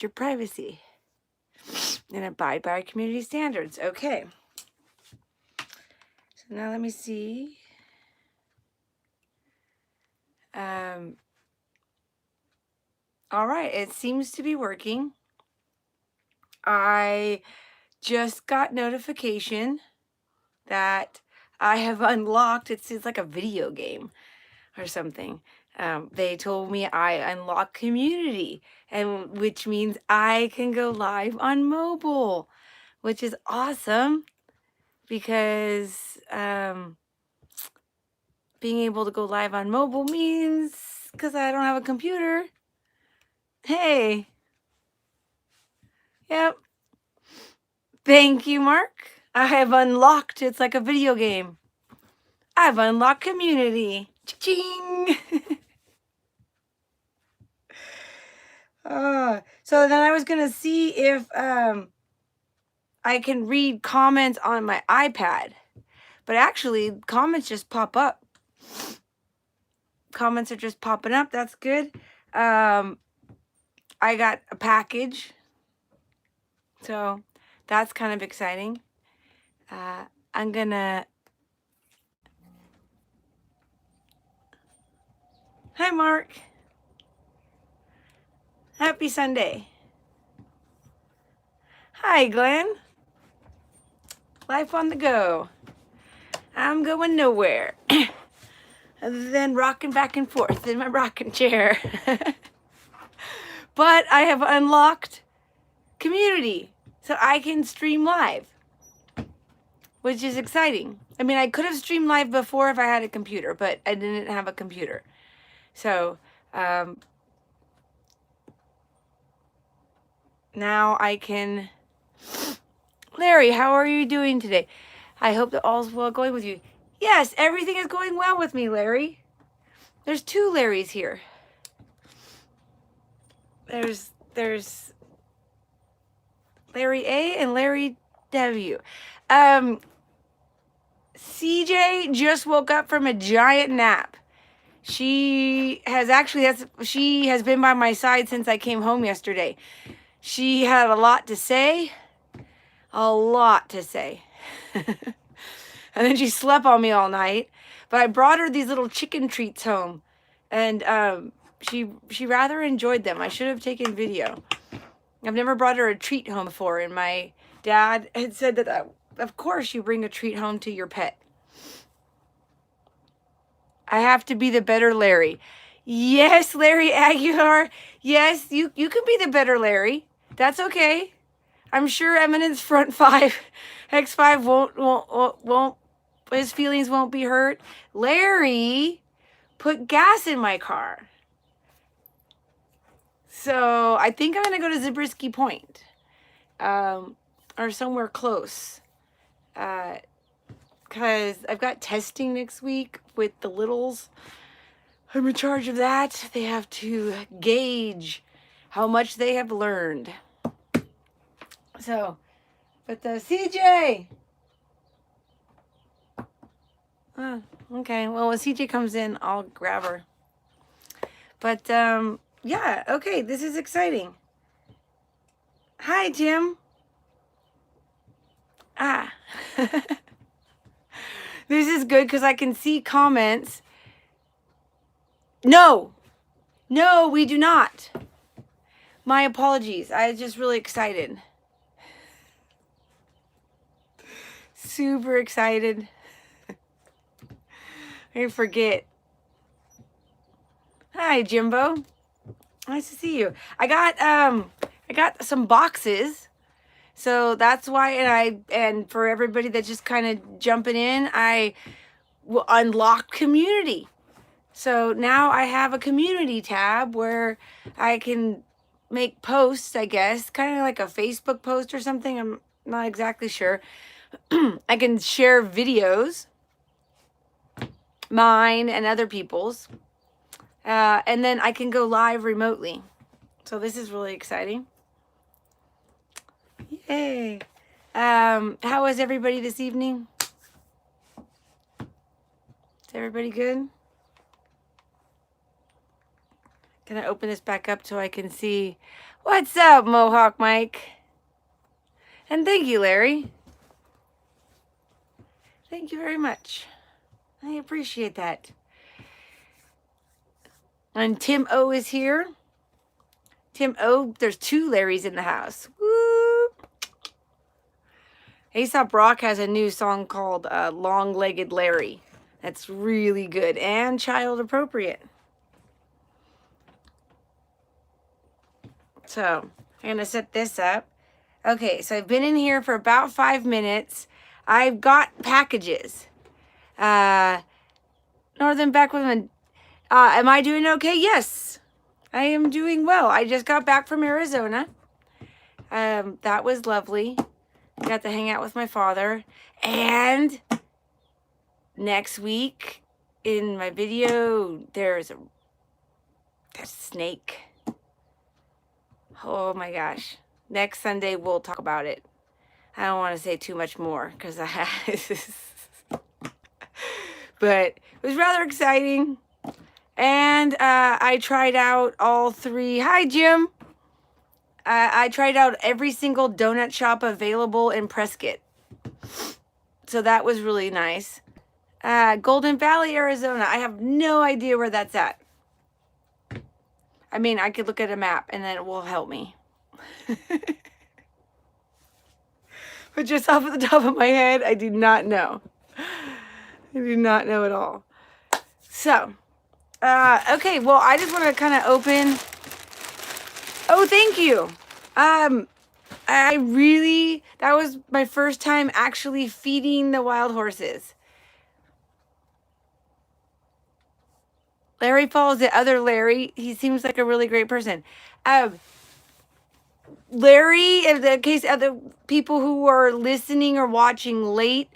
your privacy and abide by our community standards. Okay. So now let me see. All right, it seems to be working. I just got notification that I have unlocked, it seems like a video game or something. They told me I unlocked community, and which means I can go live on mobile, which is awesome because being able to go live on mobile means, because I don't have a computer. Hey, yep. Thank you, Mark. I have unlocked, it's like a video game. I've unlocked community. Ching! So then I was going to see if I can read comments on my iPad. But actually, comments just pop up. Comments are just popping up. That's good. I got a package. So that's kind of exciting. I'm going to... Hi, Mark. Happy Sunday. Hi, Glenn. Life on the go. I'm going nowhere. Other than rocking back and forth in my rocking chair. But I have unlocked community, so I can stream live, which is exciting. I mean, I could have streamed live before if I had a computer, but I didn't have a computer. So now I can... Larry, how are you doing today? I hope that all's well going with you. Yes, everything is going well with me, Larry. There's two Larrys here. There's Larry A and Larry W. CJ just woke up from a giant nap. She has been by my side since I came home yesterday. She had a lot to say. A lot to say. And then she slept on me all night. But I brought her these little chicken treats home. And she rather enjoyed them. I should have taken video. I've never brought her a treat home before. And my dad had said that, of course, you bring a treat home to your pet. I have to be the better Larry. Yes, Larry Aguilar. Yes, you can be the better Larry. That's okay. I'm sure Eminence Front 5, X5 won't, his feelings won't be hurt. Larry put gas in my car. So I think I'm going to go to Zabriskie Point, or somewhere close. Because I've got testing next week with the littles. I'm in charge of that. They have to gauge how much they have learned. So, but CJ. Okay. Well, when CJ comes in, I'll grab her. But yeah. Okay. This is exciting. Hi, Jim. This is good because I can see comments. No, we do not. My apologies. I was just really excited. Super excited. I forget. Hi, Jimbo. Nice to see you. I got some boxes. So that's why, and for everybody that's just kind of jumping in, I will unlock community. So now I have a community tab where I can make posts, I guess, kind of like a Facebook post or something. I'm not exactly sure. I can share videos, mine and other people's, and then I can go live remotely. So this is really exciting. Yay. How was everybody this evening? Is everybody good? Can I open this back up so I can see What's up, Mohawk Mike? And thank you, Larry. Thank you very much. I appreciate that. And Tim O is here. Tim O, there's 2 Larrys in the house. Woo! Aesop Rock has a new song called Long-Legged Larry. That's really good and child appropriate. So I'm going to set this up. Okay, so I've been in here for about 5 minutes. I've got packages. Northern Backwoodman, am I doing okay? Yes, I am doing well. I just got back from Arizona. That was lovely. Got to hang out with my father. And next week in my video, there's a snake. Oh my gosh. Next Sunday, we'll talk about it. I don't want to say too much more because but it was rather exciting. And I tried out all 3. Hi, Jim. I tried out every single donut shop available in Prescott. So that was really nice. Golden Valley, Arizona. I have no idea where that's at. I mean, I could look at a map and then it will help me. But just off the top of my head, I do not know. I do not know at all. So, okay, well, I just want to kind of open. Oh, thank you. That was my first time actually feeding the wild horses. Larry Falls, the other Larry, he seems like a really great person. Larry, in the case of the people who are listening or watching late,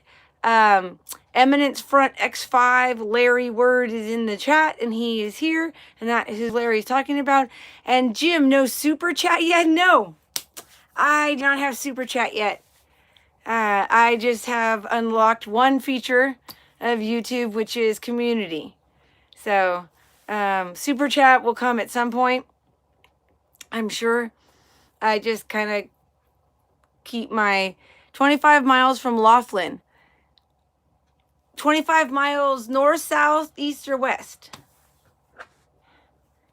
Eminence Front X5, Larry Word is in the chat, and he is here, and that is who Larry's talking about. And Jim, no super chat yet? No, I do not have super chat yet. I just have unlocked one feature of YouTube, which is community. So, super chat will come at some point, I'm sure. I just kind of keep my 25 miles from Laughlin. 25 miles north, south, east, or west.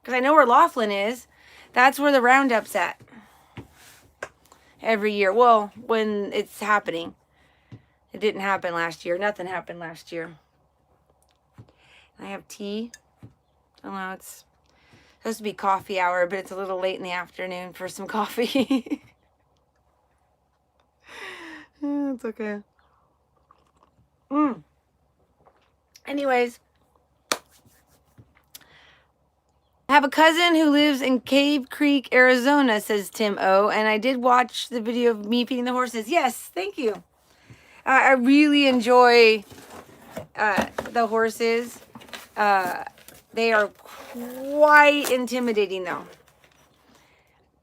Because I know where Laughlin is. That's where the roundup's at. Every year. Well, when it's happening. It didn't happen last year. Nothing happened last year. I have tea. I don't know, it's supposed to be coffee hour, but it's a little late in the afternoon for some coffee. Yeah, it's okay. Anyways, I have a cousin who lives in Cave Creek, Arizona, says Tim O. And I did watch the video of me feeding the horses. Yes, thank you. I really enjoy the horses. They are quite intimidating, though.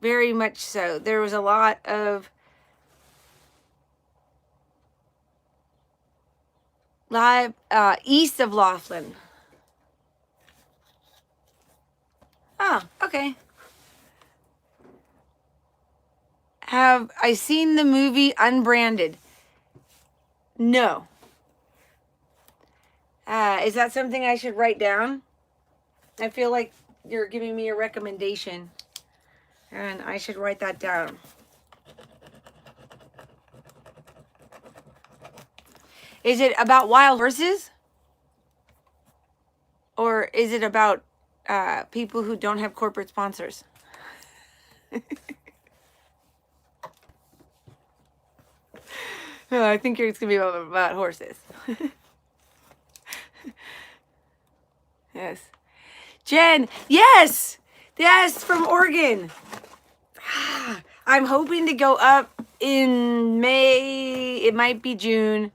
Very much so. There was a lot of live east of Laughlin. Oh, okay. Have I seen the movie Unbranded? No. Is that something I should write down? I feel like you're giving me a recommendation, and I should write that down. Is it about wild horses? Or is it about people who don't have corporate sponsors? No, I think it's going to be about horses. Yes. Jen, yes! Yes, from Oregon. I'm hoping to go up in May. It might be June.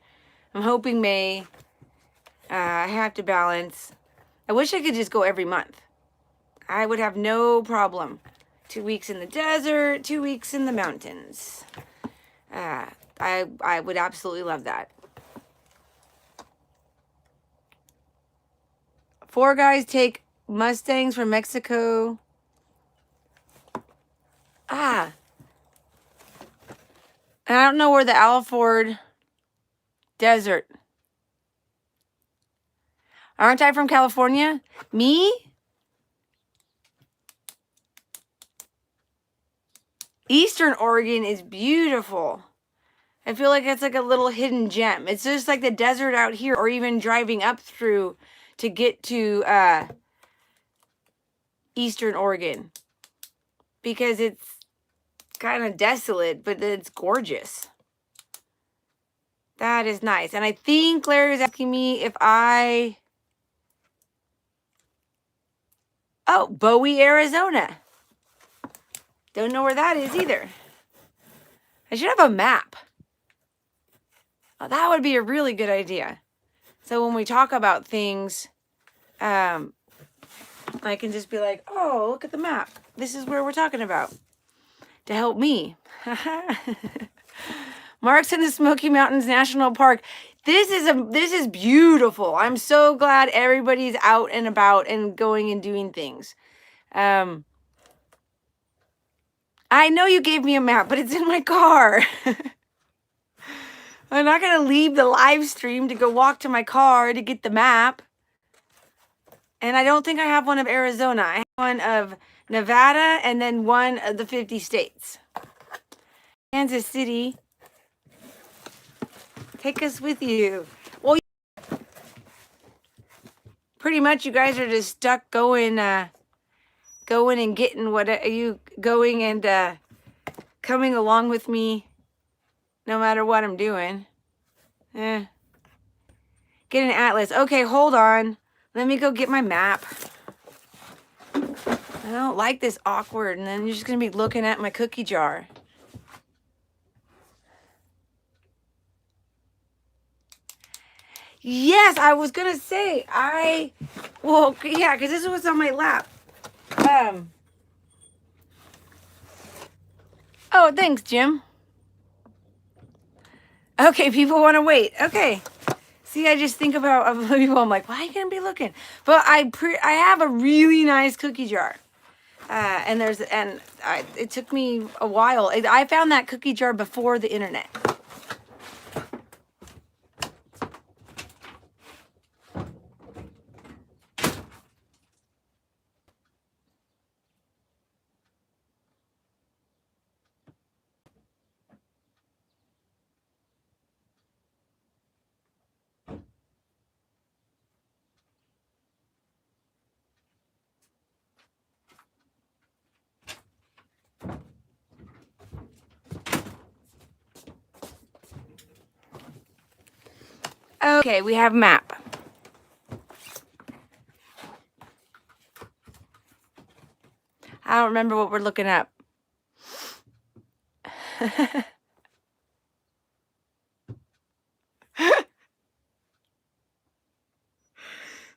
I'm hoping May. I have to balance. I wish I could just go every month. I would have no problem. 2 weeks in the desert, 2 weeks in the mountains. I would absolutely love that. 4 guys take Mustangs from Mexico. And I don't know where the Alford Desert. Aren't I from California? Me? Eastern Oregon is beautiful. I feel like it's like a little hidden gem. It's just like the desert out here, or even driving up through to get to Eastern Oregon, because it's kind of desolate, but it's gorgeous. That is nice. And I think Larry is asking me if oh, Bowie, Arizona. Don't know where that is either. I should have a map. Oh, that would be a really good idea. So when we talk about things, I can just be like, oh, look at the map. This is where we're talking about. To help me. Mark's in the Smoky Mountains National Park. This is beautiful. I'm so glad everybody's out and about and going and doing things. I know you gave me a map, but it's in my car. I'm not going to leave the live stream to go walk to my car to get the map. And I don't think I have one of Arizona. I have one of Nevada and then one of the 50 states. Kansas City. Take us with you. Well, pretty much you guys are just stuck going and getting what are you going and coming along with me no matter what I'm doing. Get an atlas. Okay, hold on. Let me go get my map. I don't like this awkward, and then you're just going to be looking at my cookie jar. Yes, I was going to say, well, yeah, because this was on my lap. Oh, thanks, Jim. Okay, people want to wait. Okay. See, I just think about other people. I'm like, why are you going to be looking? But I have a really nice cookie jar. It took me a while. I found that cookie jar before the internet. Okay, we have map. I don't remember what we're looking up.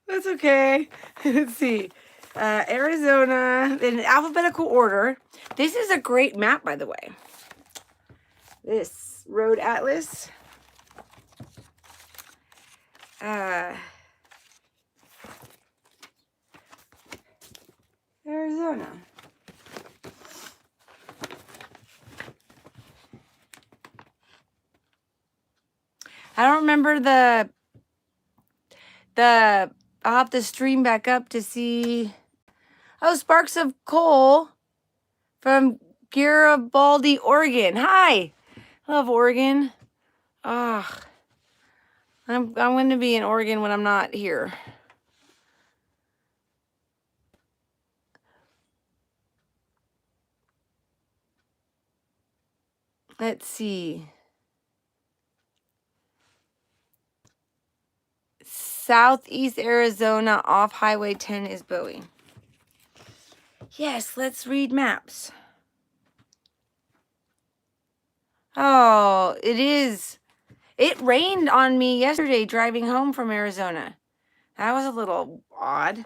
That's okay. Let's see. Arizona in alphabetical order. This is a great map, by the way. This road atlas. Arizona. I don't remember I'll have to stream back up to see. Oh, Sparks of Coal from Garibaldi, Oregon. Hi. I love Oregon. Ah, I'm going to be in Oregon when I'm not here. Let's see. Southeast Arizona off Highway 10 is Bowie. Yes, let's read maps. Oh, it is. It rained on me yesterday driving home from Arizona. That was a little odd.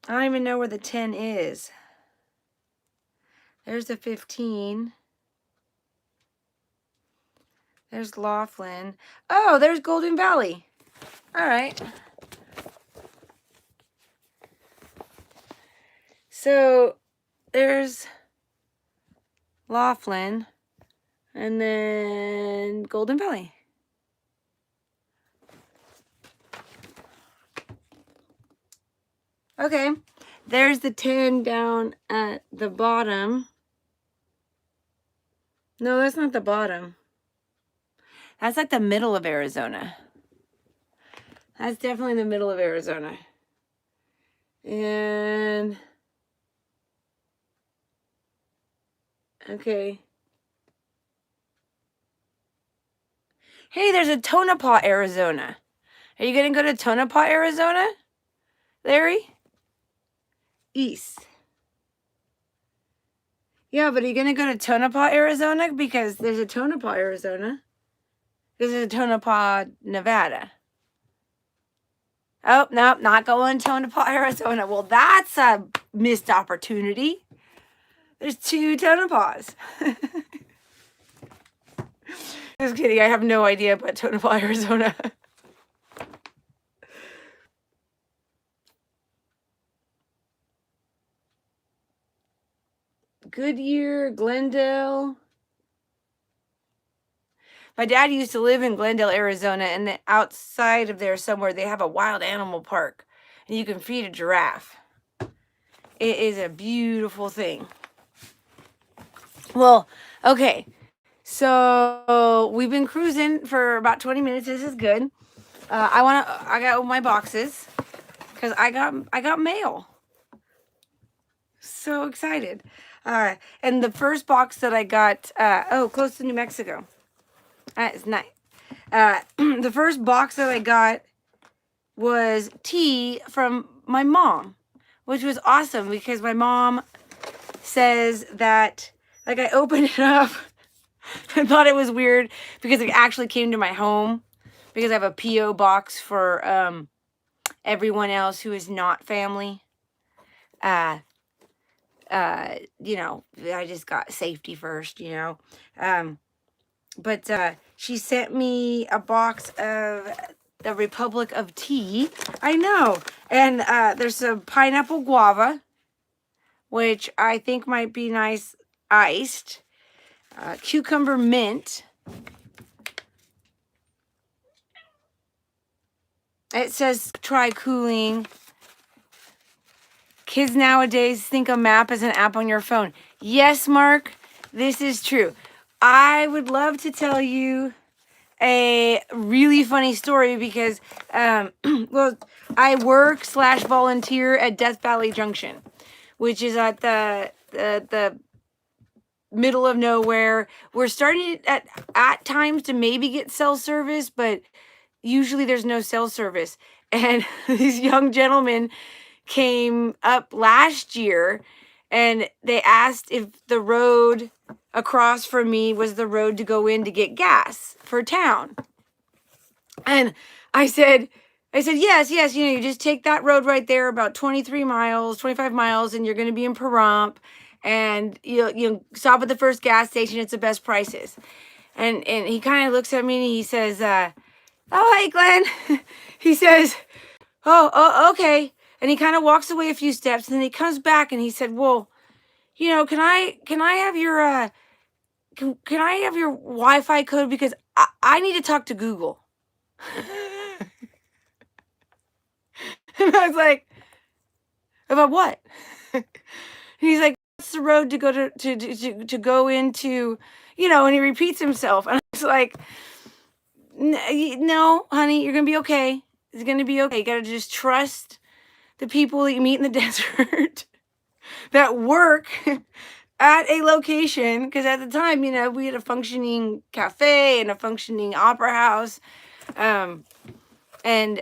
I don't even know where the 10 is. There's the 15. There's Laughlin. Oh, there's Golden Valley. All right. So there's Laughlin and then Golden Valley. Okay, there's the 10 down at the bottom. No, that's not the bottom. That's like the middle of Arizona. That's definitely the middle of Arizona. And okay. Hey, there's a Tonopah, Arizona. Are you going to go to Tonopah, Arizona, Larry? East. Yeah, but are you going to go to Tonopah, Arizona? Because there's a Tonopah, Arizona. There's a Tonopah, Nevada. Oh, no, not going to Tonopah, Arizona. Well, that's a missed opportunity. There's 2 Tonopahs. Just kidding. I have no idea about Tonopah, Arizona. Goodyear, Glendale. My dad used to live in Glendale, Arizona, and outside of there somewhere, they have a wild animal park, and you can feed a giraffe. It is a beautiful thing. Well, okay, so we've been cruising for about 20 minutes. This is good. I got my boxes because I got mail. So excited. And the first box that I got, close to New Mexico. It's nice. The first box that I got was tea from my mom, which was awesome because my mom says that, like, I opened it up. I thought it was weird because it actually came to my home because I have a P.O. box for everyone else who is not family. You know, I just got safety first, you know. But she sent me a box of the Republic of Tea. I know. And there's some pineapple guava, which I think might be nice iced. Cucumber mint. It says try cooling. Kids nowadays think a map is an app on your phone. Yes, Mark, this is true. I would love to tell you a really funny story because, well, I work/volunteer at Death Valley Junction, which is at the middle of nowhere. We're starting at times to maybe get cell service, but usually there's no cell service. And these young gentlemen came up last year and they asked if the road across from me was the road to go in to get gas for town. And I said, yes, you know, you just take that road right there about 25 miles, and you're going to be in Pahrump, and you stop at the first gas station. It's the best prices. And he kind of looks at me and he says, oh, hey, Glenn. He says, oh, okay. And he kind of walks away a few steps, and then he comes back and he said, well, you know, can I have your, can I have your Wi-Fi code? Because I need to talk to Google. And I was like, about what? And he's like, what's the road to go to go into, you know, and he repeats himself. And I was like, no, honey, you're going to be okay. It's going to be okay. You got to just trust the people that you meet in the desert that work at a location. Because at the time, you know, we had a functioning cafe and a functioning opera house. And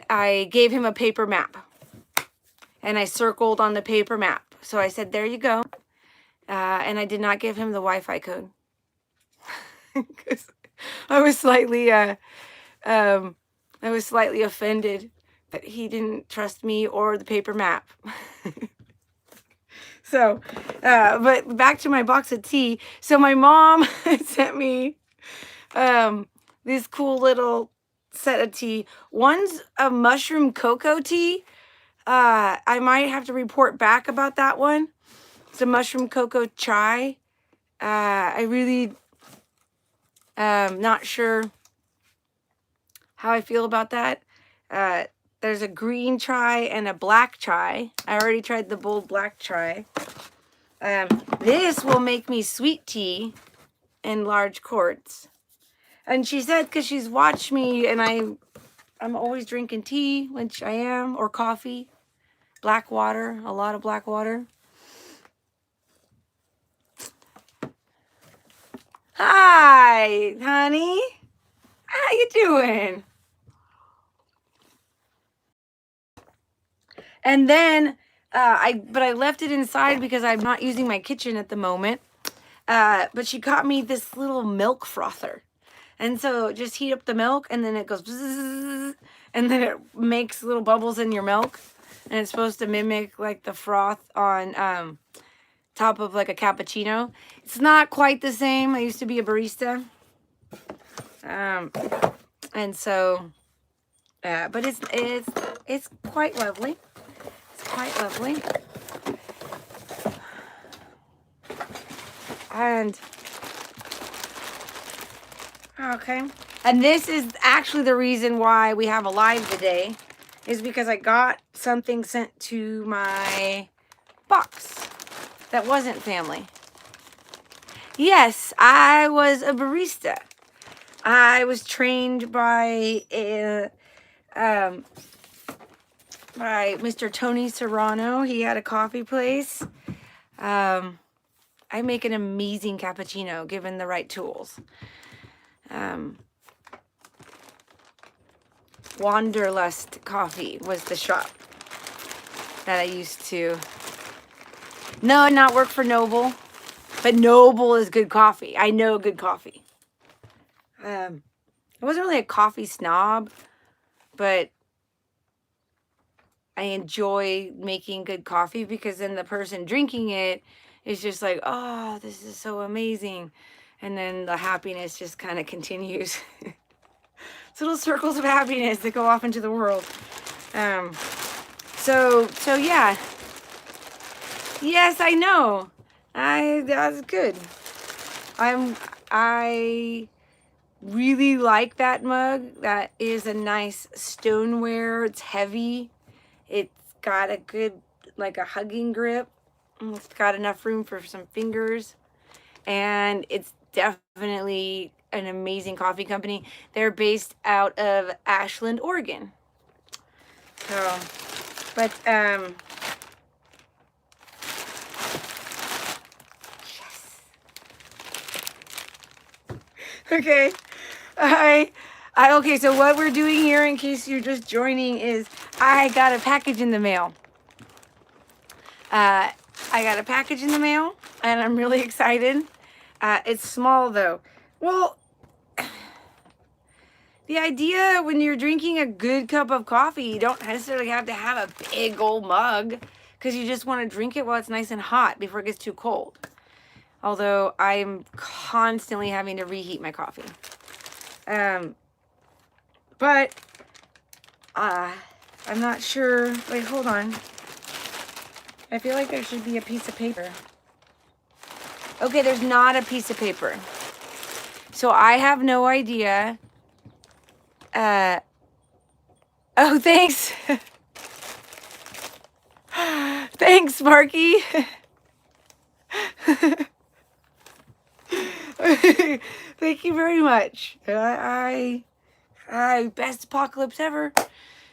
I gave him a paper map. And I circled on the paper map. So I said, there you go. And I did not give him the Wi-Fi code. Because I was slightly offended that he didn't trust me or the paper map. So, but back to my box of tea. So my mom sent me this cool little set of tea. One's a mushroom cocoa tea. I might have to report back about that one. It's a mushroom cocoa chai. I really not sure how I feel about that. There's a green chai and a black chai. I already tried the bold black chai. This will make me sweet tea in large quarts. And she said, because she's watched me and I'm always drinking tea, which I am, or coffee, black water, a lot of black water. Hi, honey. How you doing? And then I left it inside because I'm not using my kitchen at the moment. But she got me this little milk frother. And so just heat up the milk and then it goes bzzz, and then it makes little bubbles in your milk. And it's supposed to mimic like the froth on top of like a cappuccino. It's not quite the same. I used to be a barista. And so but it's quite lovely. It's quite lovely. And okay. And this is actually the reason why we have a live today, is because I got something sent to my box that wasn't family. Yes, I was a barista. I was trained by Mr. Tony Serrano. He had a coffee place. I make an amazing cappuccino given the right tools. Wanderlust Coffee was the shop that I used to. No, not work for Noble, but Noble is good coffee. I know good coffee. I wasn't really a coffee snob, but I enjoy making good coffee because then the person drinking it is just like, oh, this is so amazing. And then the happiness just kind of continues. It's little circles of happiness that go off into the world. So yeah. Yes, I know. That's good. I really like that mug. That is a nice stoneware. It's heavy. It's got a good, like a hugging grip. It's got enough room for some fingers. And it's definitely an amazing coffee company. They're based out of Ashland, Oregon. So, but, yes. Okay. Okay, so what we're doing here, in case you're just joining, is I got a package in the mail. I got a package in the mail, and I'm really excited. It's small, though. Well, the idea when you're drinking a good cup of coffee, you don't necessarily have to have a big old mug, because you just want to drink it while it's nice and hot before it gets too cold. Although I'm constantly having to reheat my coffee. But I'm not sure. Wait, hold on. I feel like there should be a piece of paper. Okay, there's not a piece of paper. So I have no idea. Oh, thanks. Thanks, Sparky. Thank you very much. I best apocalypse ever.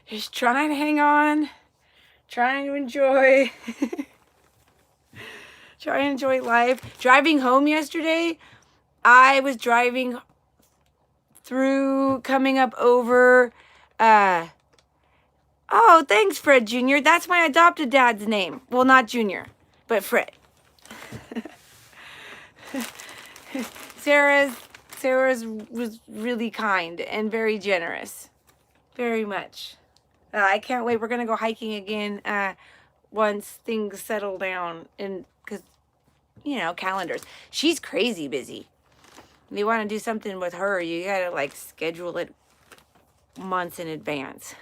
Just trying to hang on, trying to enjoy, trying to enjoy life. Driving home yesterday, I was driving through, coming up over, oh, thanks, Fred Jr. That's my adopted dad's name. Well, not Junior, but Fred. Sarah's was really kind and very generous. Very much. I can't wait. We're going to go hiking again once things settle down. And because, you know, calendars. She's crazy busy. If you want to do something with her, you got to like schedule it months in advance.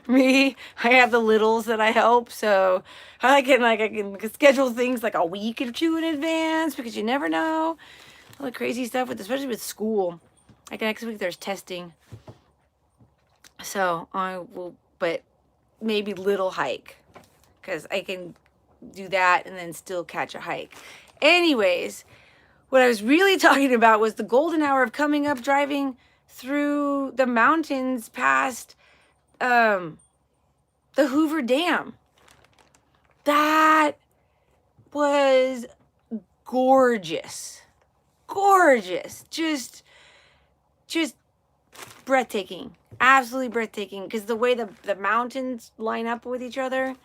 Me, I have the littles that I help, so I can schedule things like a week or two in advance because you never know all the crazy stuff especially with school. Like next week there's testing, so I will, but maybe little hike because I can do that and then still catch a hike. Anyways, what I was really talking about was the golden hour of coming up, driving through the mountains past the Hoover Dam. That was gorgeous. Gorgeous. Just breathtaking. Absolutely breathtaking. Because the way the mountains line up with each other.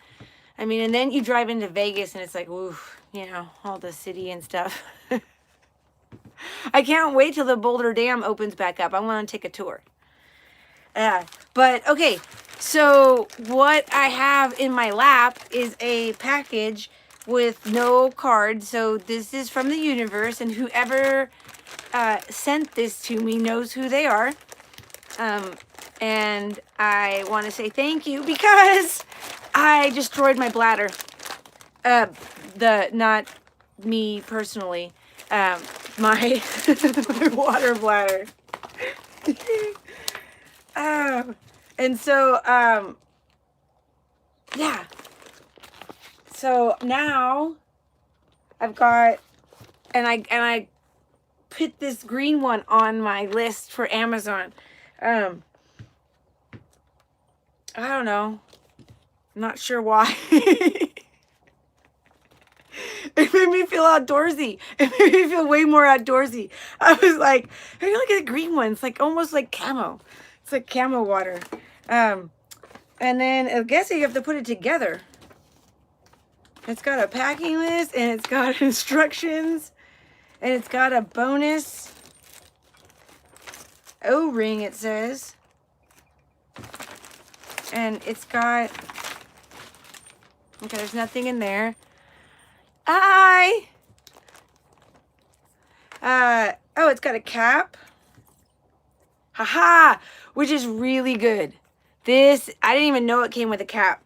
I mean, and then you drive into Vegas and it's like, oof, you know, all the city and stuff. I can't wait till the Boulder Dam opens back up. I want to take a tour. But okay, so what I have in my lap is a package with no card. So this is from the universe, and whoever sent this to me knows who they are. And I want to say thank you because I destroyed my bladder. Not me personally. My my water bladder. And so, yeah. So now I've got, and I put this green one on my list for Amazon. I don't know. I'm not sure why. It made me feel outdoorsy. It made me feel way more outdoorsy. I was like, hey, look at the green one. It's like almost like camo. It's like camo water. And then I guess you have to put it together. It's got a packing list and it's got instructions and it's got a bonus O-ring, it says. And it's got, okay, there's nothing in there. Oh, it's got a cap. Haha, which is really good. This, I didn't even know it came with a cap.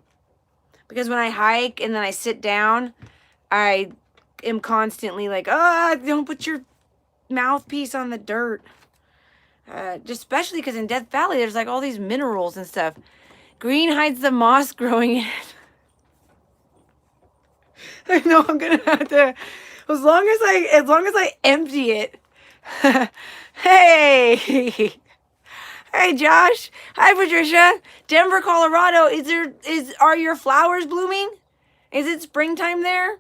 Because when I hike and then I sit down, I am constantly like, don't put your mouthpiece on the dirt. Just especially because in Death Valley, there's like all these minerals and stuff. Green hides the moss growing in it. I know I'm gonna have to, as long as I empty it. Hey, hey, Josh. Hi, Patricia. Denver, Colorado. Are your flowers blooming? Is it springtime there?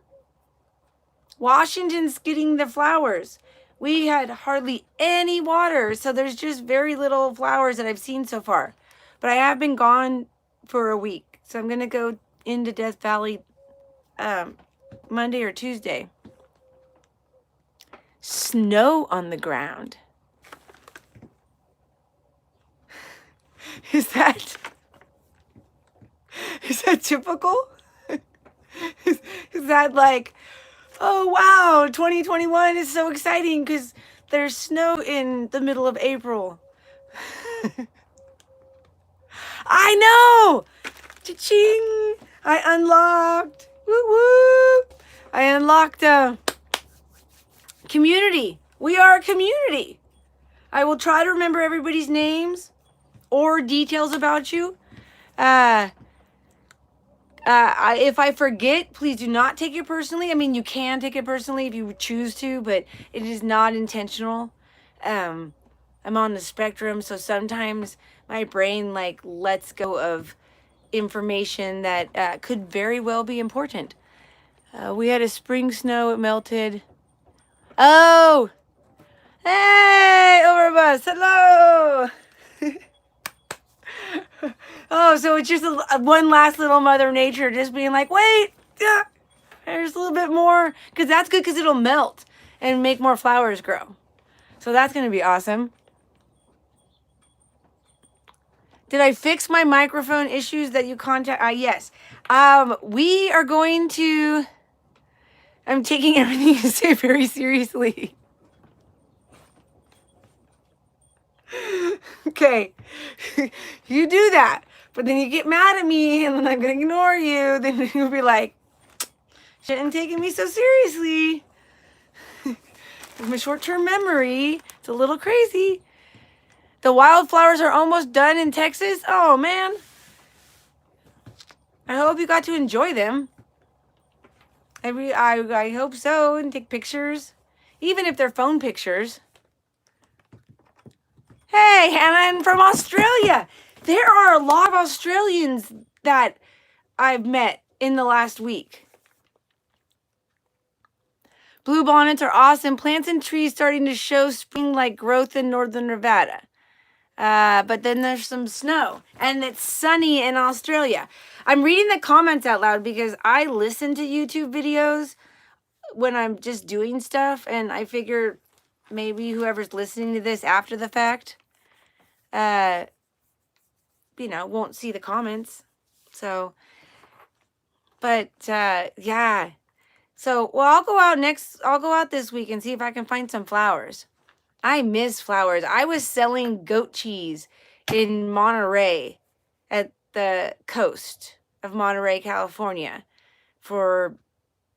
Washington's getting the flowers. We had hardly any water, so there's just very little flowers that I've seen so far. But I have been gone for a week, so I'm gonna go into Death Valley Monday or Tuesday. Snow on the ground. Is that typical? Is that like, oh wow, 2021 is so exciting because there's snow in the middle of April. I know! Cha-ching! I unlocked. Woo woo! I unlocked a community. We are a community. I will try to remember everybody's names or details about you. If I forget, please do not take it personally. I mean, you can take it personally if you choose to, but it is not intentional. I'm on the spectrum, so sometimes my brain like lets go of information that could very well be important. We had a spring snow, it melted. Oh! Hey, Overbus, hello! Oh, so it's just one last little Mother Nature just being like, wait, there's a little bit more. Because that's good because it'll melt and make more flowers grow. So that's going to be awesome. Did I fix my microphone issues that you contact? Yes. We are going to... I'm taking everything you say very seriously. Okay. You do that. But then you get mad at me and then I'm going to ignore you. Then you'll be like, shouldn't taken me so seriously. My short-term memory, it's a little crazy. The wildflowers are almost done in Texas. Oh, man. I hope you got to enjoy them. I hope so, and take pictures. Even if they're phone pictures. Hey, Hannah, from Australia. There are a lot of Australians that I've met in the last week. Bluebonnets are awesome. Plants and trees starting to show spring-like growth in northern Nevada. But then there's some snow. And it's sunny in Australia. I'm reading the comments out loud because I listen to YouTube videos when I'm just doing stuff. And I figure maybe whoever's listening to this after the fact, won't see the comments. So, but, yeah. So, well, I'll go out this week and see if I can find some flowers. I miss flowers. I was selling goat cheese in Monterey at the coast of Monterey, California for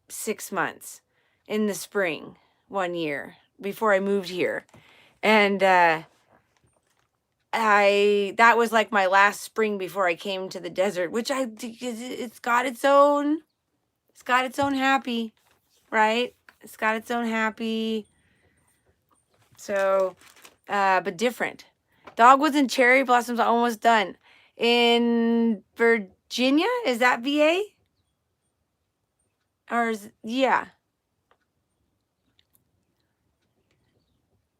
6 months in the spring one year before I moved here. And that was like my last spring before I came to the desert, which it's got its own happy, right? It's got its own happy. So, but different. Dogwoods and cherry blossoms are almost done. In Virginia, is that VA? Yeah.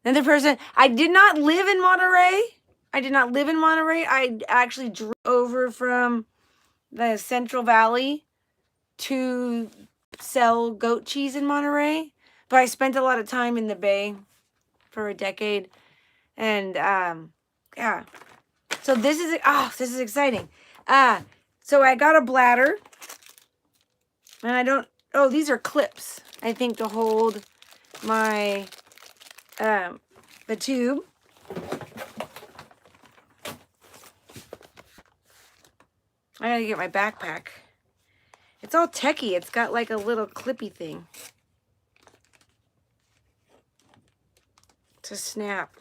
Another person, I did not live in Monterey. I actually drove over from the Central Valley to sell goat cheese in Monterey. But I spent a lot of time in the Bay for a decade. And, yeah. So this is exciting. So I got a bladder. And these are clips, I think, to hold my, the tube. I gotta get my backpack. It's all techie. It's got like a little clippy thing to snap.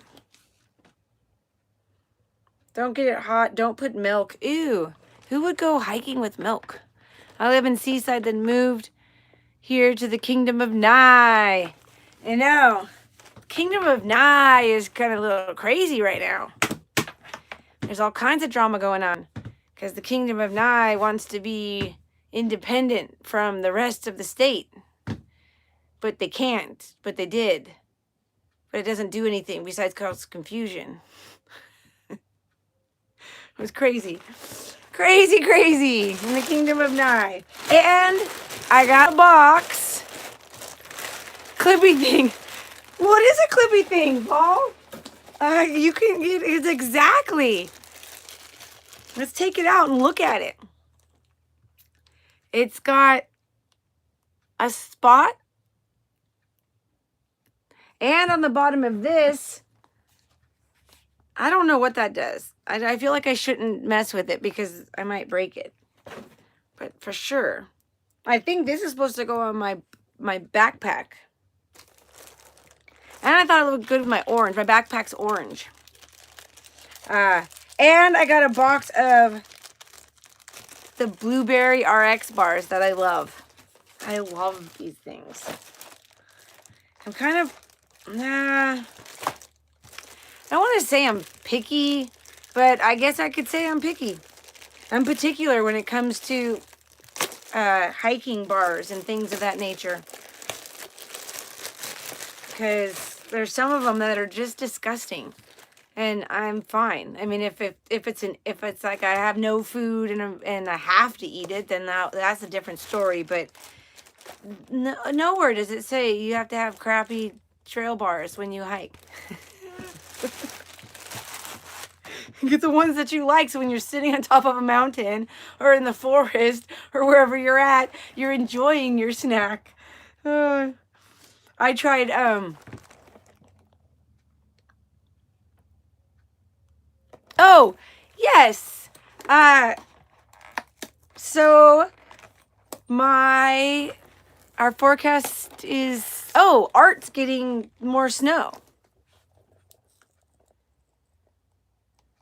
Don't get it hot. Don't put milk. Ew. Who would go hiking with milk? I live in Seaside, then moved here to the Kingdom of Nye. I know. Kingdom of Nye is kind of a little crazy right now. There's all kinds of drama going on because the Kingdom of Nye wants to be independent from the rest of the state. But they can't. But they did. But it doesn't do anything besides cause confusion. It was crazy. Crazy in the Kingdom of Nye. And I got a box. Clippy thing. What is a clippy thing, Paul? You can get it exactly. Let's take it out and look at it. It's got a spot. And on the bottom of this, I don't know what that does. I feel like I shouldn't mess with it because I might break it. But for sure. I think this is supposed to go on my backpack. And I thought it looked good with my orange. My backpack's orange. And I got a box of the Blueberry RX bars that I love. I love these things. I'm kind of... I don't want to say I'm picky, but I guess I could say I'm picky. I'm particular when it comes to hiking bars and things of that nature. Because there's some of them that are just disgusting. And I'm fine. I mean, if it's like I have no food and I have to eat it, then that's a different story. But nowhere does it say you have to have crappy trail bars when you hike. Get the ones that you like, so when you're sitting on top of a mountain or in the forest or wherever you're at, you're enjoying your snack. I tried oh yes, So our forecast is, Art's getting more snow.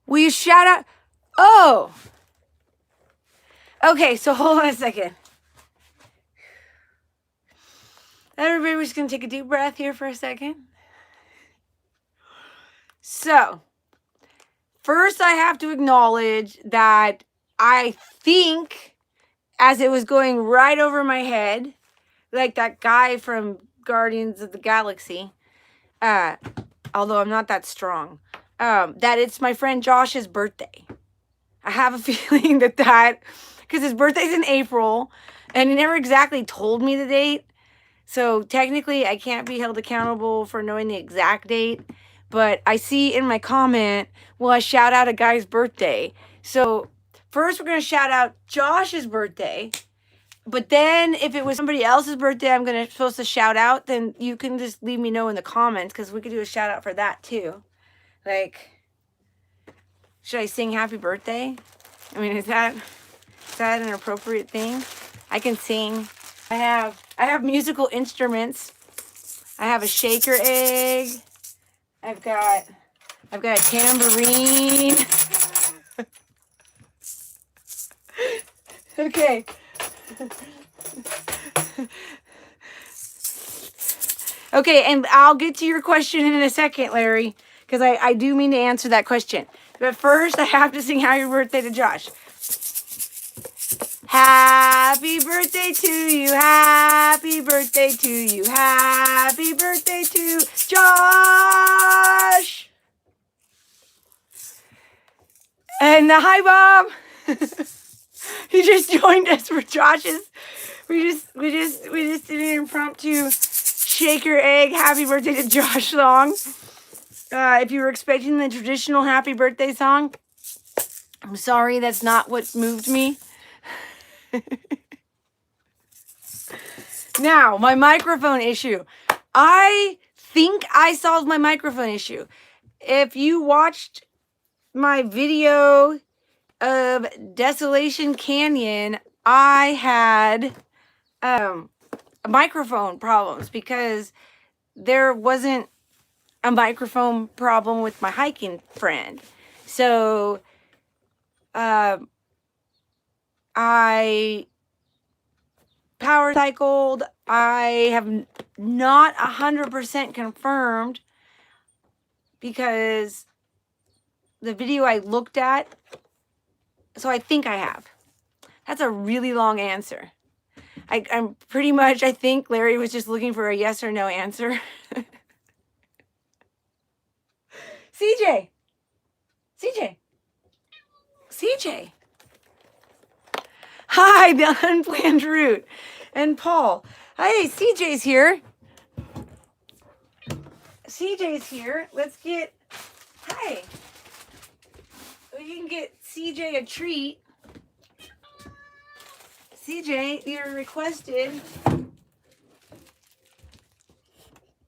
Will you shout out? Oh, okay. So hold on a second. Everybody, we're just gonna take a deep breath here for a second. So, first I have to acknowledge that I think, as it was going right over my head, like that guy from Guardians of the Galaxy, although I'm not that strong, that it's my friend Josh's birthday. I have a feeling that, because his birthday's in April, and he never exactly told me the date, so technically I can't be held accountable for knowing the exact date, but I see in my comment, will I shout out a guy's birthday? So first we're going to shout out Josh's birthday, but then if it was somebody else's birthday I'm supposed to shout out, then you can just leave me know in the comments, because we could do a shout out for that too. Like, should I sing happy birthday? I mean, is that an appropriate thing? I can sing. I have musical instruments. I have a shaker egg. I've got a tambourine. Okay. Okay, and I'll get to your question in a second, Larry, because I do mean to answer that question. But first, I have to sing happy birthday to Josh. Happy birthday to you, happy birthday to you, happy birthday to Josh. And hi, Bob. He just joined us for Josh's. We just did an impromptu shaker egg happy birthday to Josh song. If you were expecting the traditional happy birthday song, I'm sorry, that's not what moved me. Now, my microphone issue. I think I solved my microphone issue. If you watched my video of Desolation Canyon, I had microphone problems because there wasn't a microphone problem with my hiking friend. So I power cycled. I have not 100% confirmed, because the video I looked at, so I think I have. That's a really long answer. I'm pretty much, I think Larry was just looking for a yes or no answer. CJ. Hi, the unplanned route. And Paul. Hey, CJ's here. Let's get, hi. We can get CJ a treat. CJ, you're requested.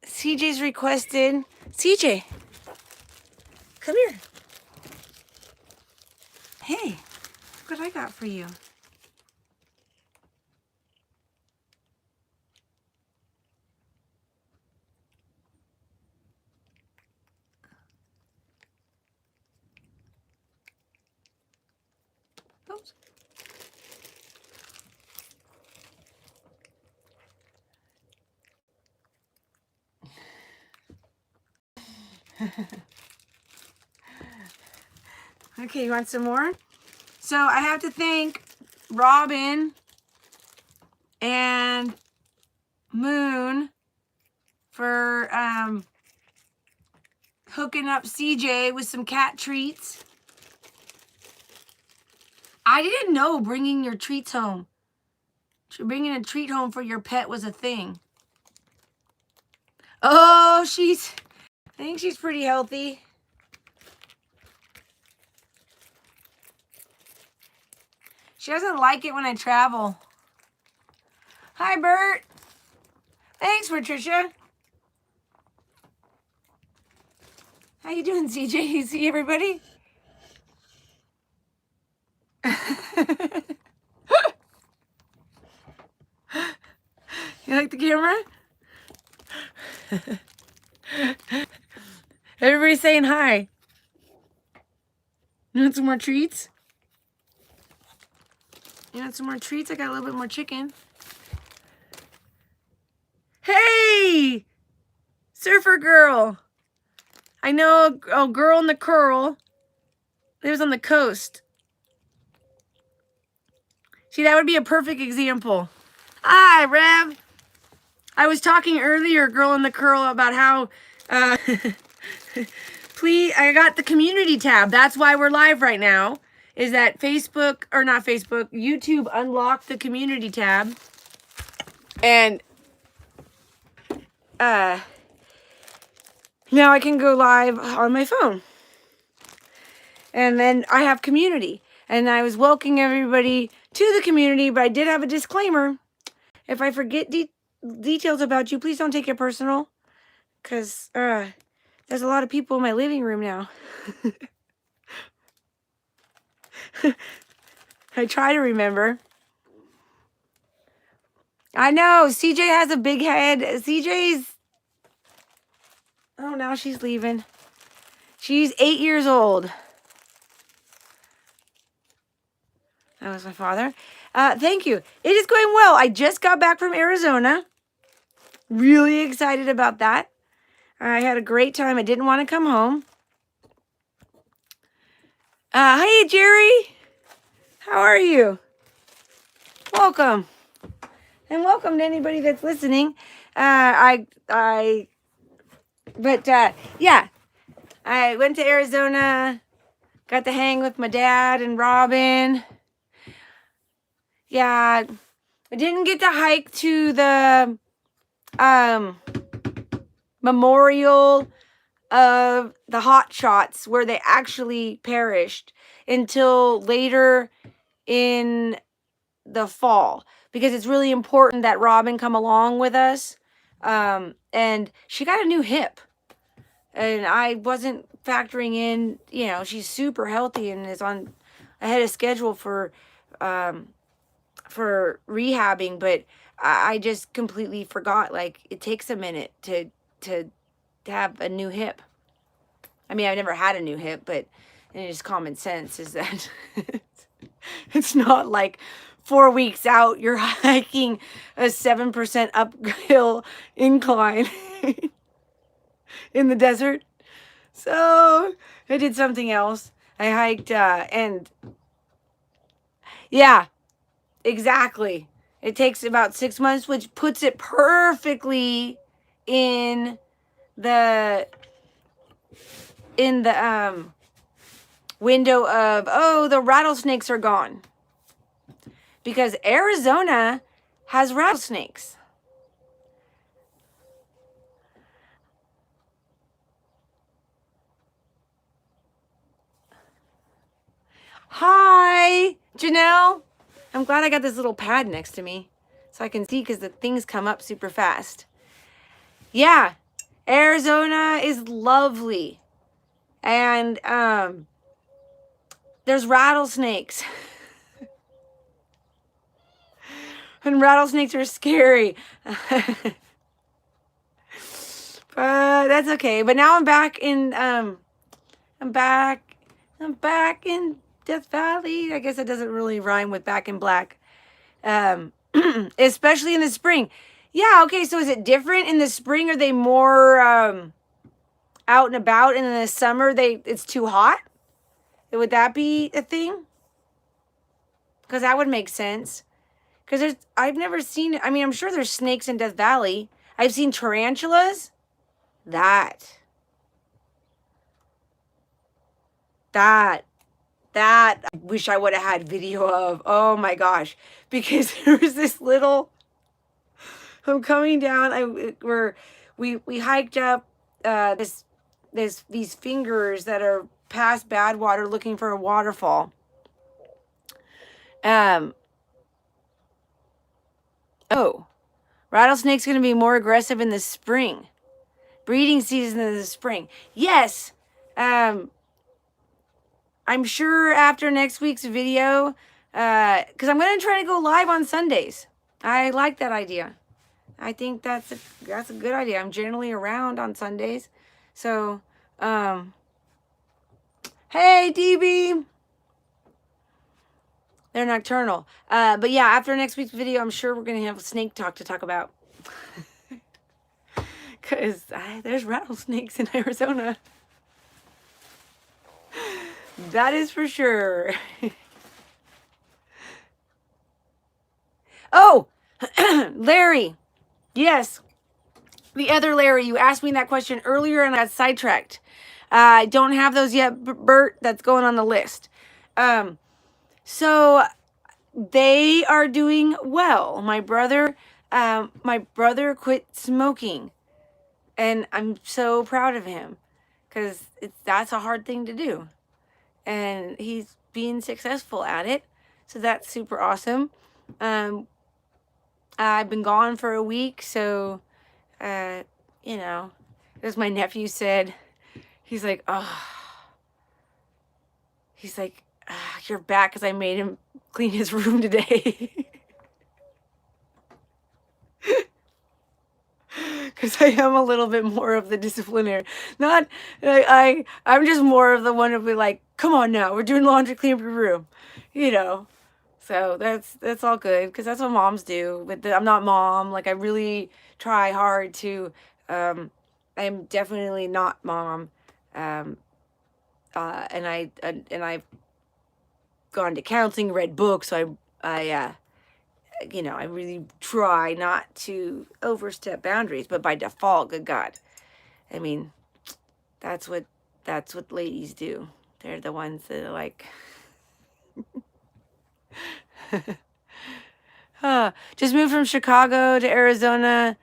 CJ's requested. CJ, come here. Hey, look what I got for you. Oops. Okay, you want some more? So I have to thank Robin and Moon for hooking up CJ with some cat treats. I didn't know bringing your treats home, bringing a treat home for your pet was a thing. Oh, I think she's pretty healthy. She doesn't like it when I travel. Hi, Bert. Thanks, Patricia. How you doing, CJ? You see everybody? You like the camera? Everybody's saying hi. You want some more treats? You want some more treats? I got a little bit more chicken. Hey! Surfer girl. I know a girl in the curl lives on the coast. See, that would be a perfect example. Hi, Rev. I was talking earlier, girl in the curl, about how, please, I got the community tab. That's why we're live right now, is that Facebook, or not Facebook, YouTube unlocked the community tab. And, now I can go live on my phone. And then I have community. And I was welcoming everybody to the community, but I did have a disclaimer. If I forget details about you, please don't take it personal. Because there's a lot of people in my living room now. I try to remember. I know, CJ has a big head. CJ's... Oh, now she's leaving. She's 8 years old. That was my father. Thank you. It is going well. I just got back from Arizona. Really excited about that. I had a great time. I didn't want to come home. Hey, Jerry. How are you? Welcome. And welcome to anybody that's listening. Yeah. I went to Arizona. Got to hang with my dad and Robin. Yeah. I didn't get to hike to the memorial of the hot shots where they actually perished until later in the fall, because it's really important that Robin come along with us. And she got a new hip, and I wasn't factoring in, you know, she's super healthy and is on ahead of schedule for rehabbing, but I just completely forgot, like, it takes a minute to have a new hip. I mean, I've never had a new hip, but it's just common sense is that it's not like 4 weeks out you're hiking a 7% uphill incline in the desert. So I did something else. I hiked and yeah, exactly. It takes about 6 months, which puts it perfectly in the window of, oh, the rattlesnakes are gone. Because Arizona has rattlesnakes. Hi, Janelle. I'm glad I got this little pad next to me so I can see, because the things come up super fast. Yeah, Arizona is lovely. And there's rattlesnakes. And rattlesnakes are scary. But that's okay. But now I'm back in I'm back in Death Valley. I guess it doesn't really rhyme with back in black. Especially in the spring. Yeah, okay, so is it different in the spring? Are they more out and about, and in the summer it's too hot? Would that be a thing? Because that would make sense. Because I've never seen, I mean, I'm sure there's snakes in Death Valley. I've seen tarantulas. That I wish I would have had video of. Oh my gosh. Because there was this little, I'm coming down, we hiked up these fingers that are past Badwater looking for a waterfall. Oh, rattlesnake's going to be more aggressive in the spring. Breeding season in the spring. Yes. I'm sure after next week's video, because I'm going to try to go live on Sundays. I like that idea. I think that's a good idea. I'm generally around on Sundays. So, hey, DB. They're nocturnal. But yeah, after next week's video, I'm sure we're going to have snake talk to talk about. Because there's rattlesnakes in Arizona. That is for sure. Oh, Larry. Yes. The other Larry, you asked me that question earlier and I got sidetracked. I don't have those yet, Bert. That's going on the list. So they are doing well. My brother quit smoking, and I'm so proud of him because that's a hard thing to do, and he's being successful at it. So that's super awesome. I've been gone for a week, so you know, as my nephew said, he's like, oh, he's like, you're back because I made him clean his room today. Because I am a little bit more of the disciplinary. Not, I'm just more of the one to be like, come on now, we're doing laundry, clean up your room. You know. So that's all good because that's what moms do. But I'm not mom. Like I really try hard to. I'm definitely not mom. And I've gone to counseling, read books. So I really try not to overstep boundaries. But by default, good God, I mean, that's what ladies do. They're the ones that are like. Just moved from Chicago to Arizona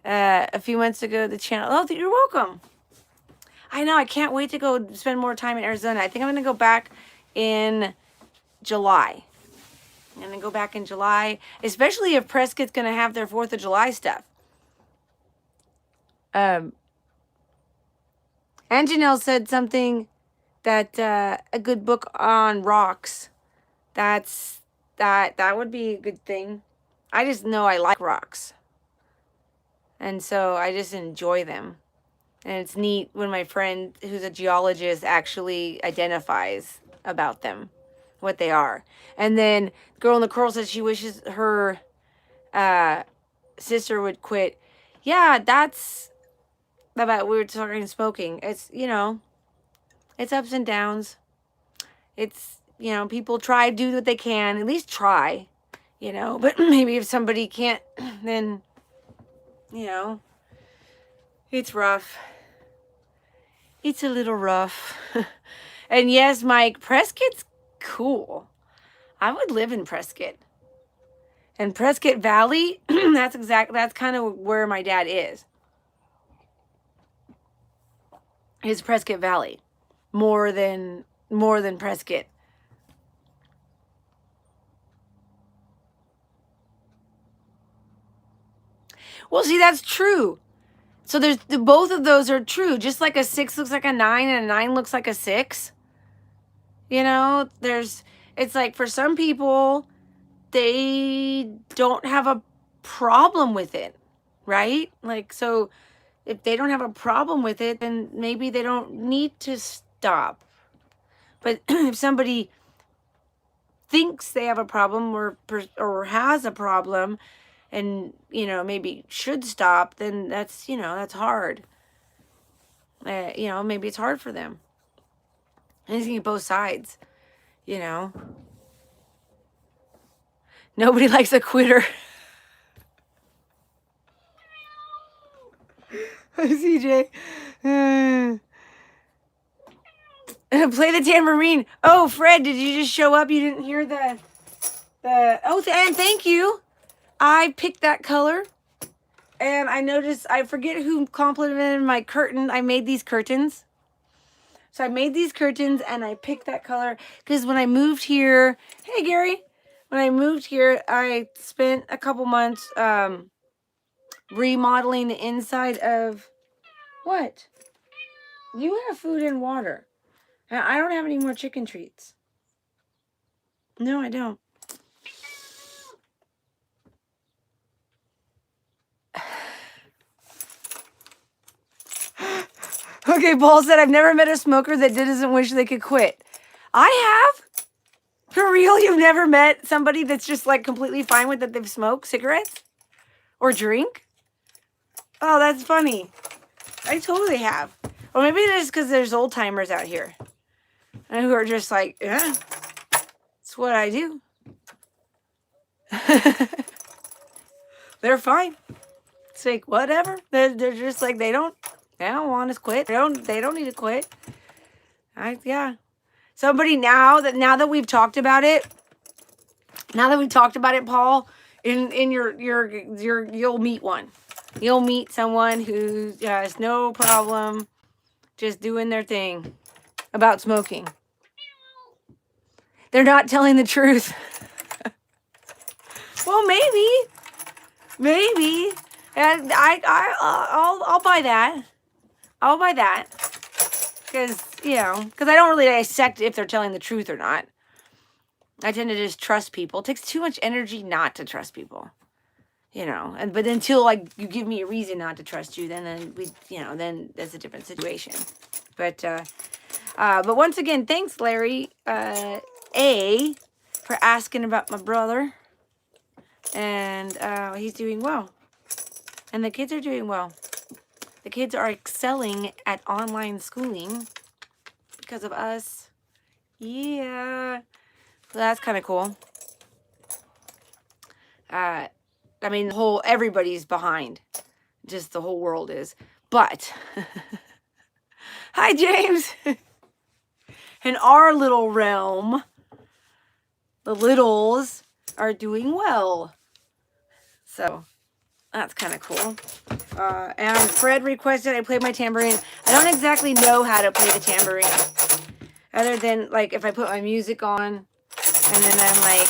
a few months ago. The channel. Oh, you're welcome. I know. I can't wait to go spend more time in Arizona. I think I'm going to go back in July. I'm going to go back in July, especially if Prescott's going to have their 4th of July stuff. And Janelle said something that a good book on rocks. That would be a good thing. I just know I like rocks. And so I just enjoy them. And it's neat when my friend who's a geologist actually identifies about them, what they are. And then Girl in the Curl says she wishes her sister would quit. Yeah, that's about, we were talking smoking. It's, it's ups and downs. It's, people try, do what they can, at least try, but maybe if somebody can't, then, it's rough. It's a little rough. And yes, Mike, Prescott's cool. I would live in Prescott. And Prescott Valley, that's kind of where my dad is. Is Prescott Valley. More than Prescott. Well, see, that's true. So there's both of those are true. Just like a 6 looks like a 9 and a 9 looks like a 6. It's like for some people, they don't have a problem with it, right? Like, so if they don't have a problem with it, then maybe they don't need to stop. But if somebody thinks they have a problem or has a problem and, maybe should stop, then that's, that's hard. Maybe it's hard for them. And you see both sides, Nobody likes a quitter. Hi, CJ. Play the tambourine. Oh, Fred, did you just show up? You didn't hear the and thank you. I picked that color. And I noticed, I forget who complimented my curtain. I made these curtains. So I made these curtains and I picked that color. Because when I moved here, hey, Gary. When I moved here, I spent a couple months remodeling the inside of... What? You have food and water. I don't have any more chicken treats. No, I don't. Okay, Paul said, I've never met a smoker that doesn't wish they could quit. I have? For real? You've never met somebody that's just like completely fine with that they've smoked cigarettes? Or drink? Oh, that's funny. I totally have. Or maybe it's because there's old timers out here. And who are just like, yeah, it's what I do. They're fine. It's like, whatever. They're just like, they don't want to quit. They don't need to quit. Yeah. Somebody now that we've talked about it, Paul, in your you'll meet one. You'll meet someone who has no problem just doing their thing about smoking. They're not telling the truth. Well, maybe, and I'll buy that. I'll buy that because I don't really dissect if they're telling the truth or not. I tend to just trust people. It takes too much energy not to trust people, but until like you give me a reason not to trust you, then that's a different situation. But once again, thanks, Larry, for asking about my brother, and he's doing well, and the kids are doing well. The kids are excelling at online schooling because of us. Yeah. So that's kind of cool. Everybody's behind. Just the whole world is. But, hi, James. In our little realm, the littles are doing well. So, that's kind of cool. And Fred requested I play my tambourine. I don't exactly know how to play the tambourine. Other than, like, if I put my music on, and then I'm like...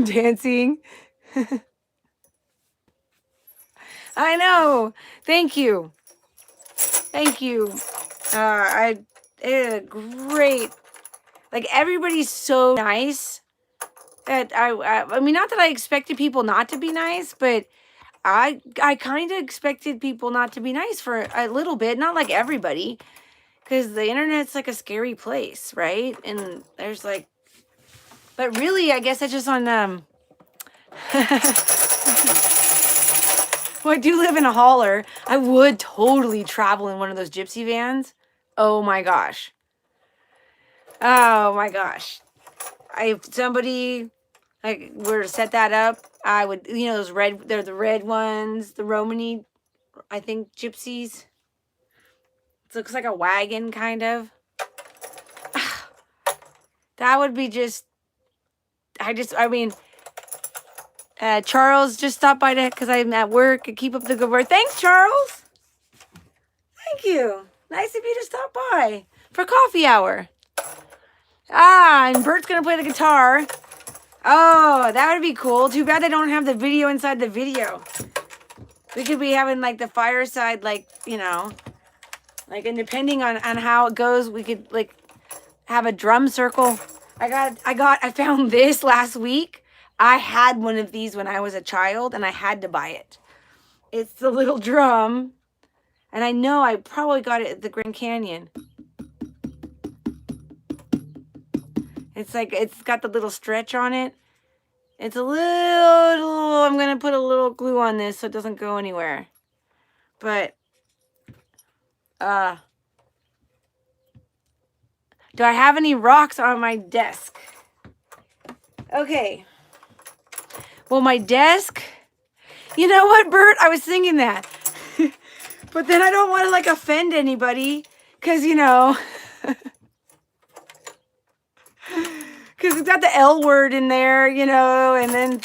dancing. I know. Thank you. I great. Like, everybody's so nice. That I mean, not that I expected people not to be nice, but I kind of expected people not to be nice for a little bit. Not like everybody, because the internet's like a scary place, right? And there's like, but really, I guess that's just on well, I do live in a hauler. I would totally travel in one of those gypsy vans. Oh my gosh. If somebody like were to set that up, I would, those they're the red ones, the Romany, I think, gypsies. It looks like a wagon, kind of. That would be just, Charles just stopped by because I'm at work and keep up the good work. Thanks, Charles. Thank you. Nice of you to stop by for coffee hour. And Bert's going to play the guitar. Oh, that would be cool. Too bad they don't have the video inside the video. We could be having, like, the fireside, like, like, and depending on how it goes, we could, like, have a drum circle. I found this last week. I had one of these when I was a child, and I had to buy it. It's the little drum, and I know I probably got it at the Grand Canyon. It's like, it's got the little stretch on it. It's a little, I'm going to put a little glue on this so it doesn't go anywhere. But, do I have any rocks on my desk? Okay. Well, my desk, you know what, Bert? I was thinking that. But then I don't want to, like, offend anybody. Because, because it's got the L word in there, and then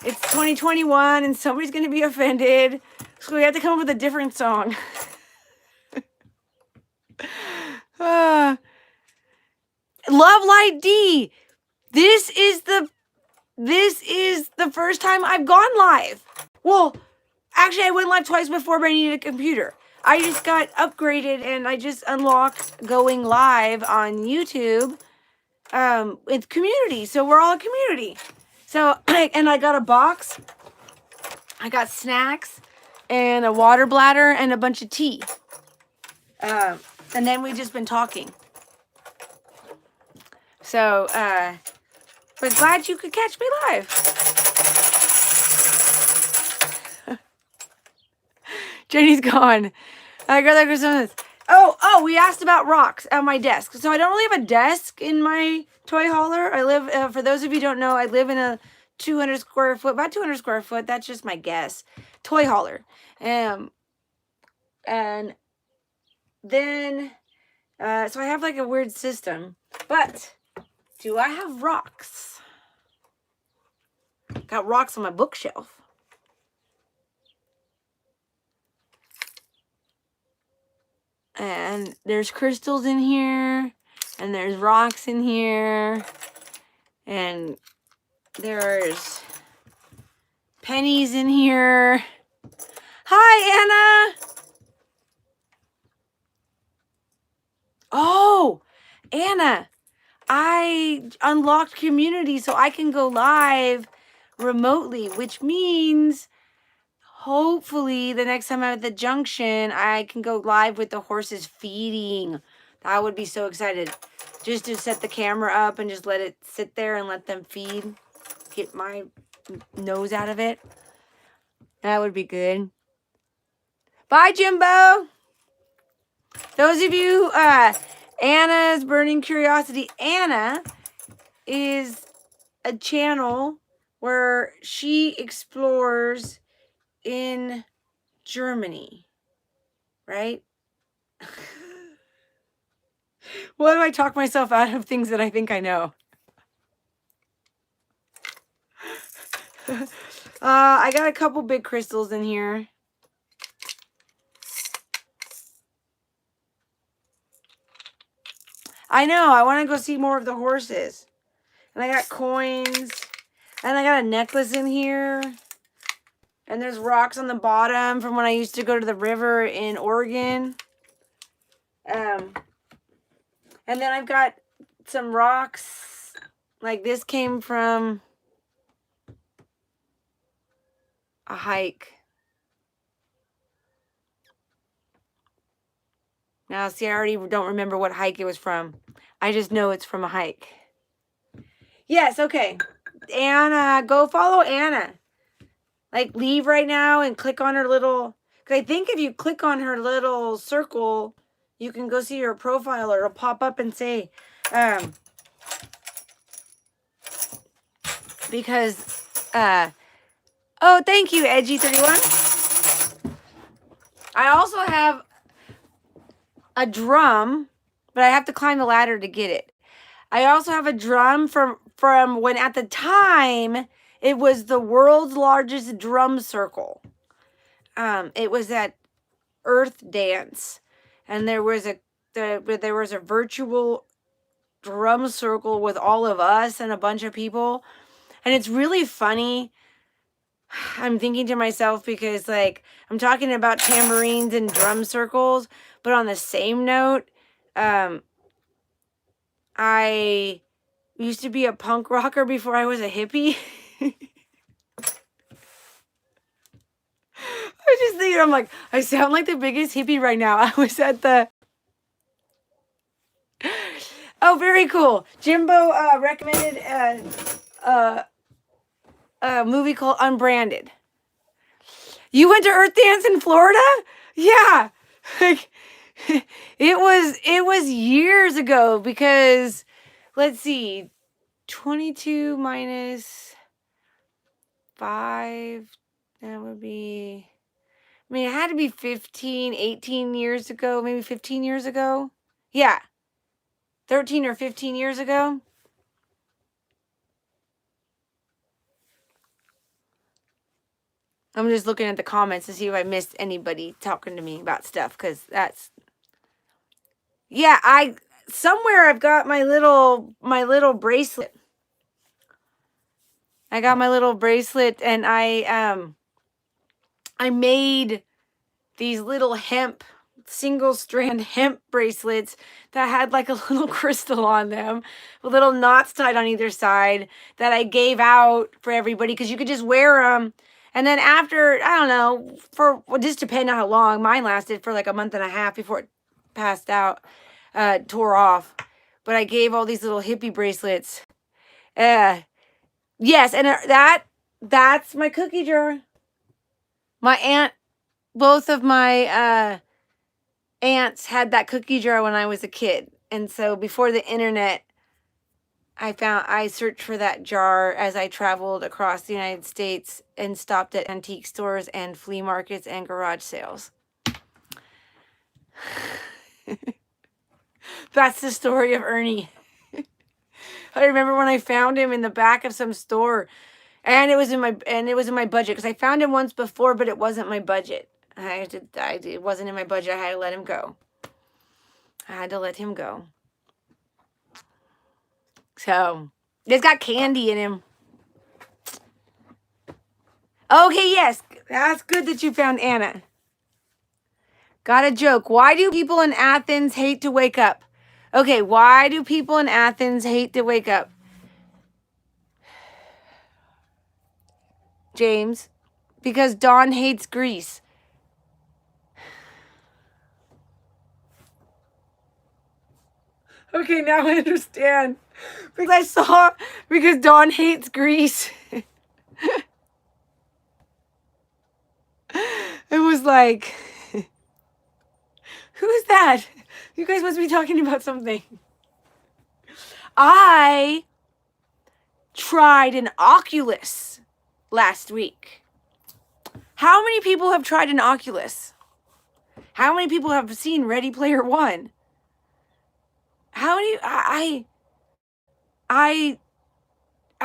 it's 2021 and somebody's going to be offended. So we have to come up with a different song. Love Light D. This is the first time I've gone live. Well, Actually, I went live twice before, but I needed a computer. I just got upgraded and I just unlocked going live on YouTube with community. So we're all a community. So, and I got a box. I got snacks and a water bladder and a bunch of tea. And then we've just been talking. So, but glad you could catch me live. Jenny's gone. I got that Christmas. Oh, we asked about rocks at my desk. So I don't really have a desk in my toy hauler. I live, for those of you who don't know, I live in a 200 square foot, about 200 square foot. That's just my guess. Toy hauler. And then, so I have like a weird system. But do I have rocks? Got rocks on my bookshelf. And there's crystals in here, and there's rocks in here, and there's pennies in here. Hi, Anna. Oh, Anna, I unlocked community so I can go live remotely, which means hopefully the next time I'm at the junction, I can go live with the horses feeding. I would be so excited just to set the camera up and just let it sit there and let them feed. Get my nose out of it. That would be good. Bye, Jimbo. Those of you, Anna's Burning Curiosity. Anna is a channel where she explores in Germany, right? Why do I talk myself out of things that I think I know? I got a couple big crystals in here. I know, I want to go see more of the horses. And I got coins. And I got a necklace in here. And there's rocks on the bottom from when I used to go to the river in Oregon. And then I've got some rocks. Like this came from a hike. Now, see, I already don't remember what hike it was from. I just know it's from a hike. Yes, okay. Anna, go follow Anna. Like, leave right now and click on her little... Because I think if you click on her little circle, you can go see her profile, or it'll pop up and say... because... oh, thank you, Edgy31. I also have a drum, but I have to climb the ladder to get it. I also have a drum from when at the time it was the world's largest drum circle. It was at Earth Dance, and there was a virtual drum circle with all of us and a bunch of people, and it's really funny. I'm thinking to myself because, like, I'm talking about tambourines and drum circles, but on the same note, I used to be a punk rocker before I was a hippie. I was just thinking, I'm like, I sound like the biggest hippie right now. I was at the... Oh, very cool. Jimbo recommended a movie called Unbranded. You went to Earth Dance in Florida? Yeah. It was years ago because, let's see, 22 minus 5, that would be, I mean, it had to be 15, 18 years ago, maybe 15 years ago. Yeah. 13 or 15 years ago. I'm just looking at the comments to see if I missed anybody talking to me about stuff, because that's... Yeah, somewhere I've got my little bracelet. I got my little bracelet, and I I made these little single strand hemp bracelets that had like a little crystal on them, with little knots tied on either side, that I gave out for everybody because you could just wear them. And then after, I don't know, just depending on how long, mine lasted for like a month and a half before it passed out, tore off. But I gave all these little hippie bracelets. Yes, and that's my cookie jar. My aunt, both of my aunts had that cookie jar when I was a kid. And so before the internet, I searched for that jar as I traveled across the United States and stopped at antique stores and flea markets and garage sales. That's the story of Ernie. I remember when I found him in the back of some store, and it was in my budget, because I found him once before, but it wasn't my budget. It wasn't in my budget. I had to let him go. So, it's got candy in him. Okay, yes. That's good that you found Anna. Got a joke. Why do people in Athens hate to wake up? Okay, why do people in Athens hate to wake up? James, because Dawn hates Greece. Okay, now I understand. Because Dawn hates Greece. It was like, who's that? You guys must be talking about something. I tried an Oculus last week. How many people have tried an Oculus? How many people have seen Ready Player One? How many? I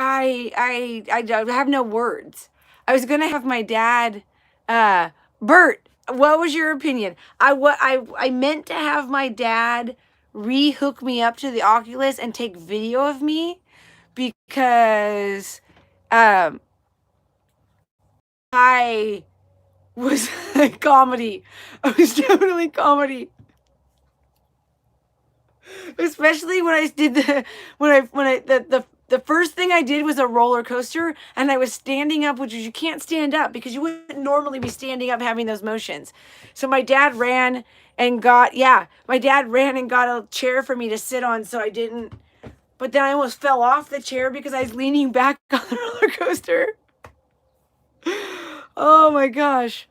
have no words. I was gonna have my dad, Bert. What was your opinion? I meant to have my dad re-hook me up to the Oculus and take video of me, because I was comedy. I was definitely comedy. Especially when I did the first thing I did was a roller coaster, and I was standing up, which is, you can't stand up because you wouldn't normally be standing up having those motions. So my dad ran and got a chair for me to sit on, so I didn't. But then I almost fell off the chair because I was leaning back on the roller coaster. Oh my gosh.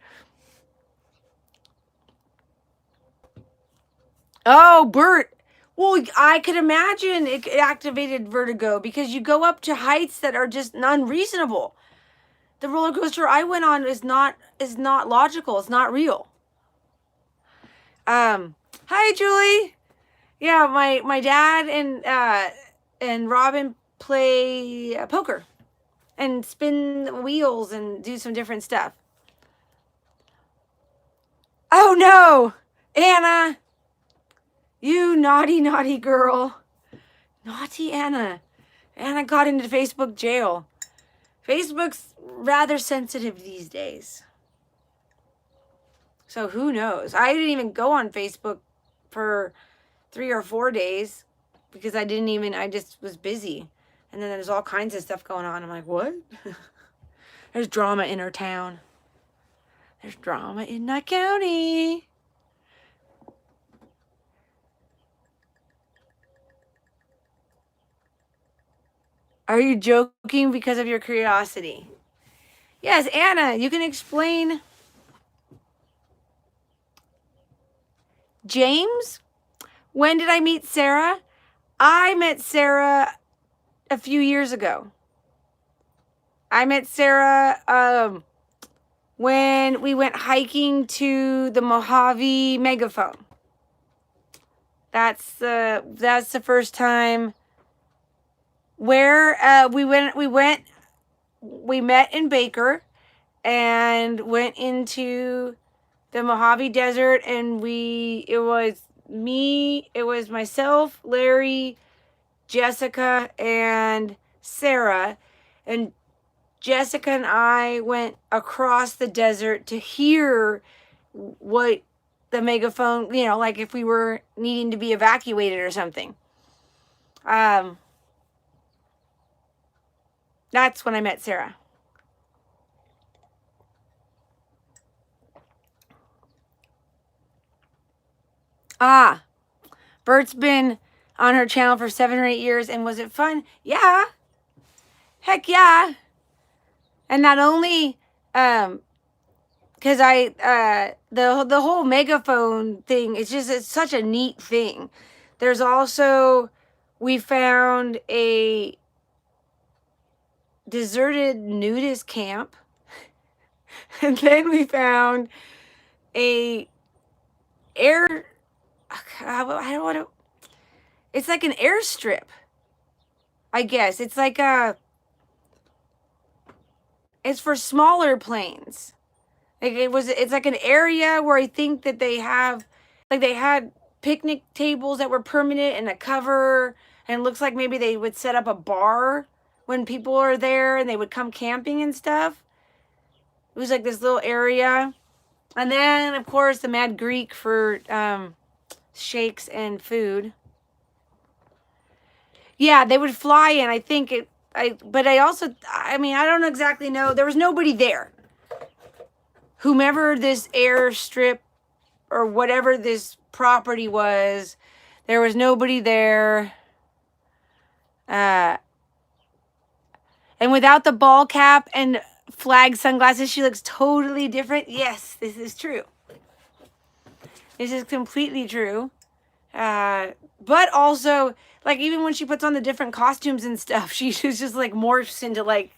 Oh, Bert. Well, I could imagine it activated vertigo because you go up to heights that are just unreasonable. The roller coaster I went on is not logical. It's not real. Hi, Julie. Yeah, my dad and Robin play poker and spin wheels and do some different stuff. Oh no, Anna. You naughty, naughty girl. Naughty Anna. Anna got into Facebook jail. Facebook's rather sensitive these days. So who knows? I didn't even go on Facebook for 3 or 4 days because I just was busy. And then there's all kinds of stuff going on. I'm like, what? There's drama in our town. There's drama in that county. Are you joking because of your curiosity? Yes, Anna, you can explain. James, when did I meet Sarah? I met Sarah a few years ago. I met Sarah when we went hiking to the Mojave Megaphone. That's the first time where we met in Baker and went into the Mojave Desert, and it was myself, Larry, Jessica, and Sarah, and Jessica and I went across the desert to hear what the megaphone, like if we were needing to be evacuated or something. That's when I met Sarah. Bert's been on her channel for 7 or 8 years, and was it fun? Yeah. Heck yeah. And not only because the whole megaphone thing, it's such a neat thing. There's also, we found a deserted nudist camp. And then we found a air, I don't want to, it's like an airstrip, I guess. It's like it's for smaller planes. Like it's like an area where I think that they have, like they had picnic tables that were permanent and a cover, and it looks like maybe they would set up a bar when people are there and they would come camping and stuff. It was like this little area. And then, of course, the Mad Greek for shakes and food. Yeah, they would fly in. I think but I don't exactly know. There was nobody there. Whomever this airstrip or whatever this property was, there was nobody there. And without the ball cap and flag sunglasses, she looks totally different. Yes, this is true. This is completely true. But also, like, even when she puts on the different costumes and stuff, she's just like morphs into like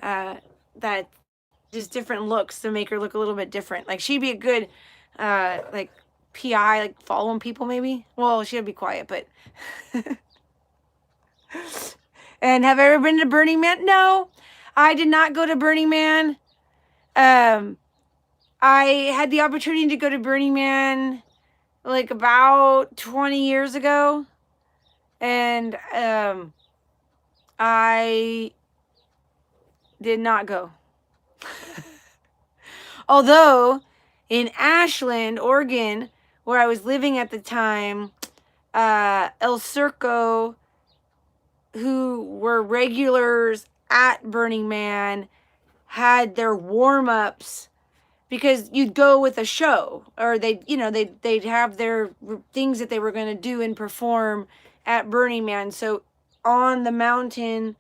that, just different looks to make her look a little bit different. Like, she'd be a good like PI, like following people maybe. Well, she'd be quiet, but and have I ever been to Burning Man? No, I did not go to Burning Man. I had the opportunity to go to Burning Man like about 20 years ago, and I did not go. Although in Ashland, Oregon, where I was living at the time, El Circo, who were regulars at Burning Man, had their warm-ups, because you'd go with a show, or they'd have their things that they were going to do and perform at Burning Man. So on the mountain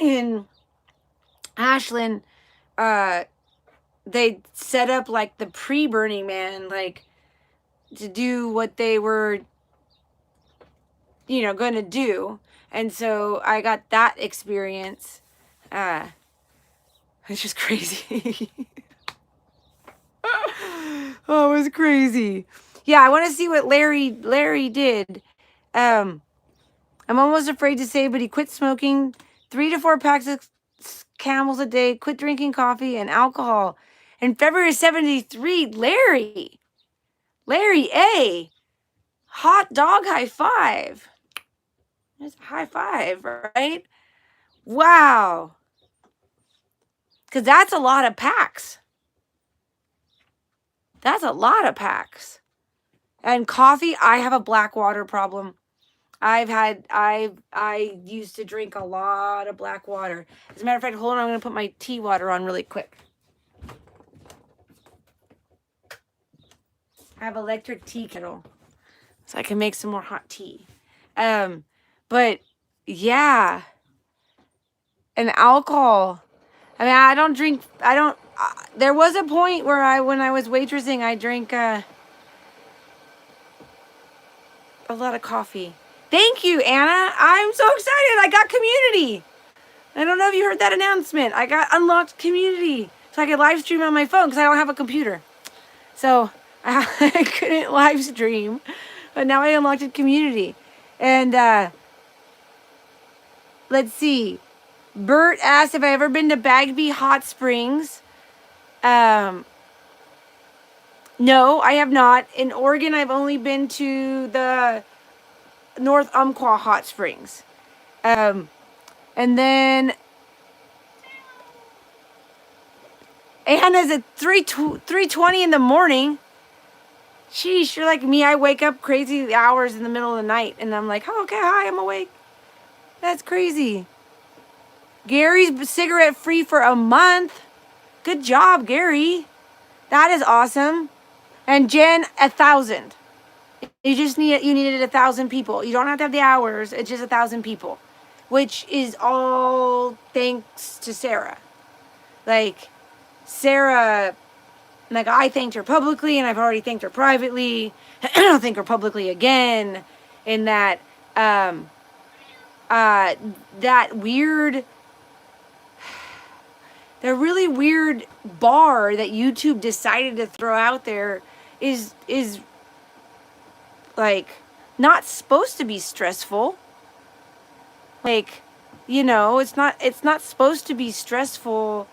in Ashland, they set up like the pre-Burning Man, like to do what they were, going to do. And so I got that experience. It's just crazy. Oh, it was crazy. Yeah, I want to see what Larry did. I'm almost afraid to say, but he quit smoking 3 to 4 packs of Camels a day, quit drinking coffee and alcohol. In February 73, Larry A. Hot dog high five. There's a high five, right? Wow. Because that's a lot of packs. That's a lot of packs. And coffee, I have a black water problem. I used to drink a lot of black water. As a matter of fact, hold on, I'm going to put my tea water on really quick. I have electric tea kettle, so I can make some more hot tea. But yeah, and alcohol. I mean, I don't drink. There was a point where when I was waitressing, I drank a lot of coffee. Thank you, Anna. I'm so excited. I got community. I don't know if you heard that announcement. I got unlocked community, so I could live stream on my phone because I don't have a computer. So I couldn't live stream, but now I unlocked a community. And let's see. Bert asked if I ever been to Bagby Hot Springs. No, I have not. In Oregon, I've only been to the North Umpqua Hot Springs. And then Anna's at 3:20 in the morning. Sheesh, you're like me. I wake up crazy hours in the middle of the night, and I'm like, oh, okay, hi, I'm awake. That's crazy. Gary's cigarette free for a month. Good job, Gary. That is awesome. And Jen, 1,000. You needed 1,000 people. You don't have to have the hours. It's just 1,000 people, which is all thanks to Sarah. Like Sarah, like I thanked her publicly, and I've already thanked her privately. I'll thank her publicly again. In that, that weird, the really weird bar that YouTube decided to throw out there is like not supposed to be stressful. Like, it's not supposed to be stressful.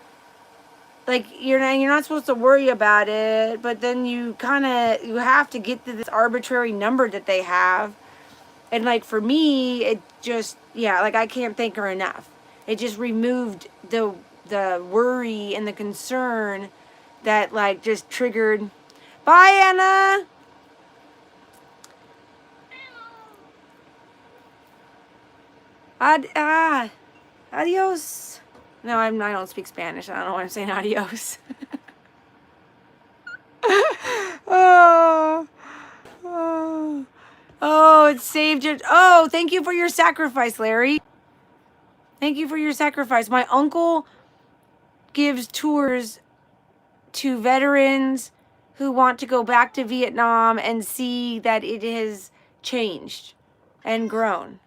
Like you're not supposed to worry about it, but then you have to get to this arbitrary number that they have. And like for me, it just like I can't thank her enough. It just removed the worry and the concern that like just triggered. Bye, Anna. Adios. No, I don't speak Spanish. I don't know why I'm saying adios. Oh, oh, oh, it saved it. Oh, thank you for your sacrifice, Larry. Thank you for your sacrifice. My uncle gives tours to veterans who want to go back to Vietnam and see that it has changed and grown.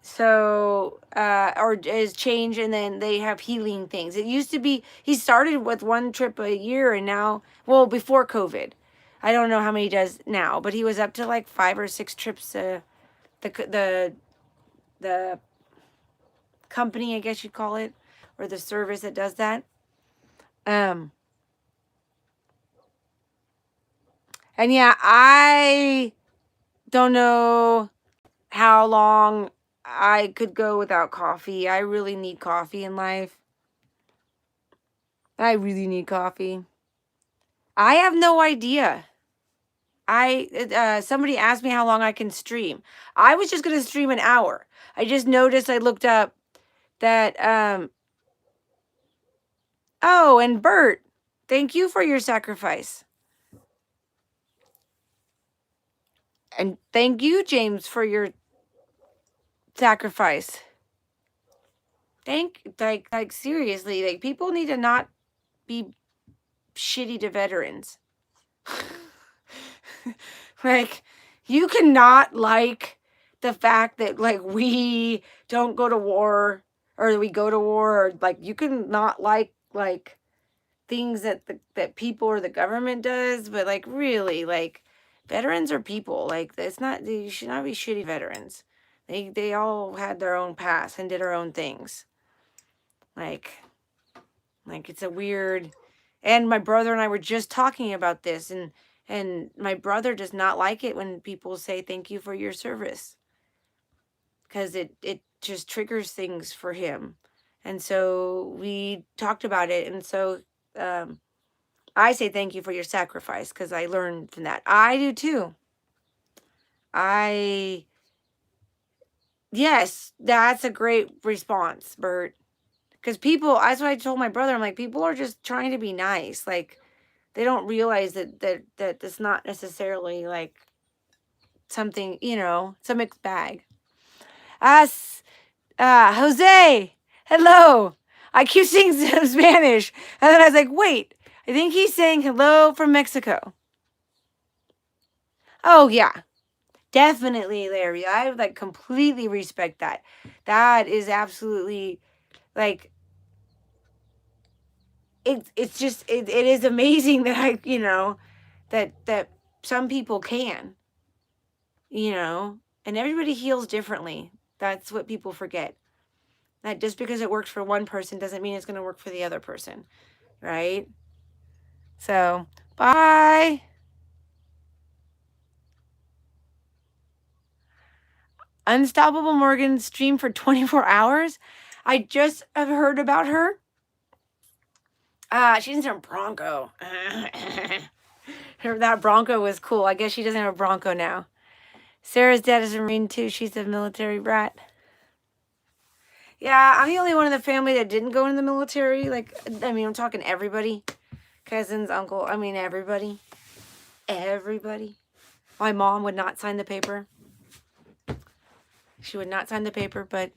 So, or is change, and then they have healing things. It used to be, he started with one trip a year, and now, well, before COVID, I don't know how many he does now, but he was up to like 5 or 6 trips. The company, I guess you'd call it, or the service that does that. And yeah, I don't know how long I could go without coffee. I really need coffee in life. I really need coffee. I have no idea. Somebody asked me how long I can stream. I was just going to stream an hour. I just noticed, I looked up that, oh, and Bert, thank you for your sacrifice. And thank you, James, for your sacrifice. Like seriously, like people need to not be shitty to veterans. Like, you cannot like the fact that like we don't go to war, or we go to war, or like you can not like things that that people or the government does, but like really, like veterans are people. Like it's not, you should not be shitty veterans. They all had their own past and did their own things. Like it's a weird, and my brother and I were just talking about this, and my brother does not like it when people say thank you for your service, because it just triggers things for him. And so we talked about it, and so I say thank you for your sacrifice, because I learned from that. I do too. Yes, that's a great response, Bert. Because people, that's what I told my brother. I'm like, people are just trying to be nice. Like, they don't realize that it's not necessarily like something, it's a mixed bag. Jose, hello. I keep saying Spanish, and then I was like, wait, I think he's saying hello from Mexico. Oh yeah, definitely, Larry. I like completely respect that. That is absolutely like, it's just it is amazing that that some people can, and everybody heals differently. That's what people forget. That just because it works for one person doesn't mean it's going to work for the other person, right? So, bye. Unstoppable Morgan streamed for 24 hours. I just have heard about her. She doesn't have a Bronco. That Bronco was cool. I guess she doesn't have a Bronco now. Sarah's dad is a Marine too. She's a military brat. Yeah, I'm the only one in the family that didn't go in the military. Like, I mean, I'm talking everybody. Cousins, uncle, I mean everybody. Everybody. My mom would not sign the paper. She would not sign the paper, but...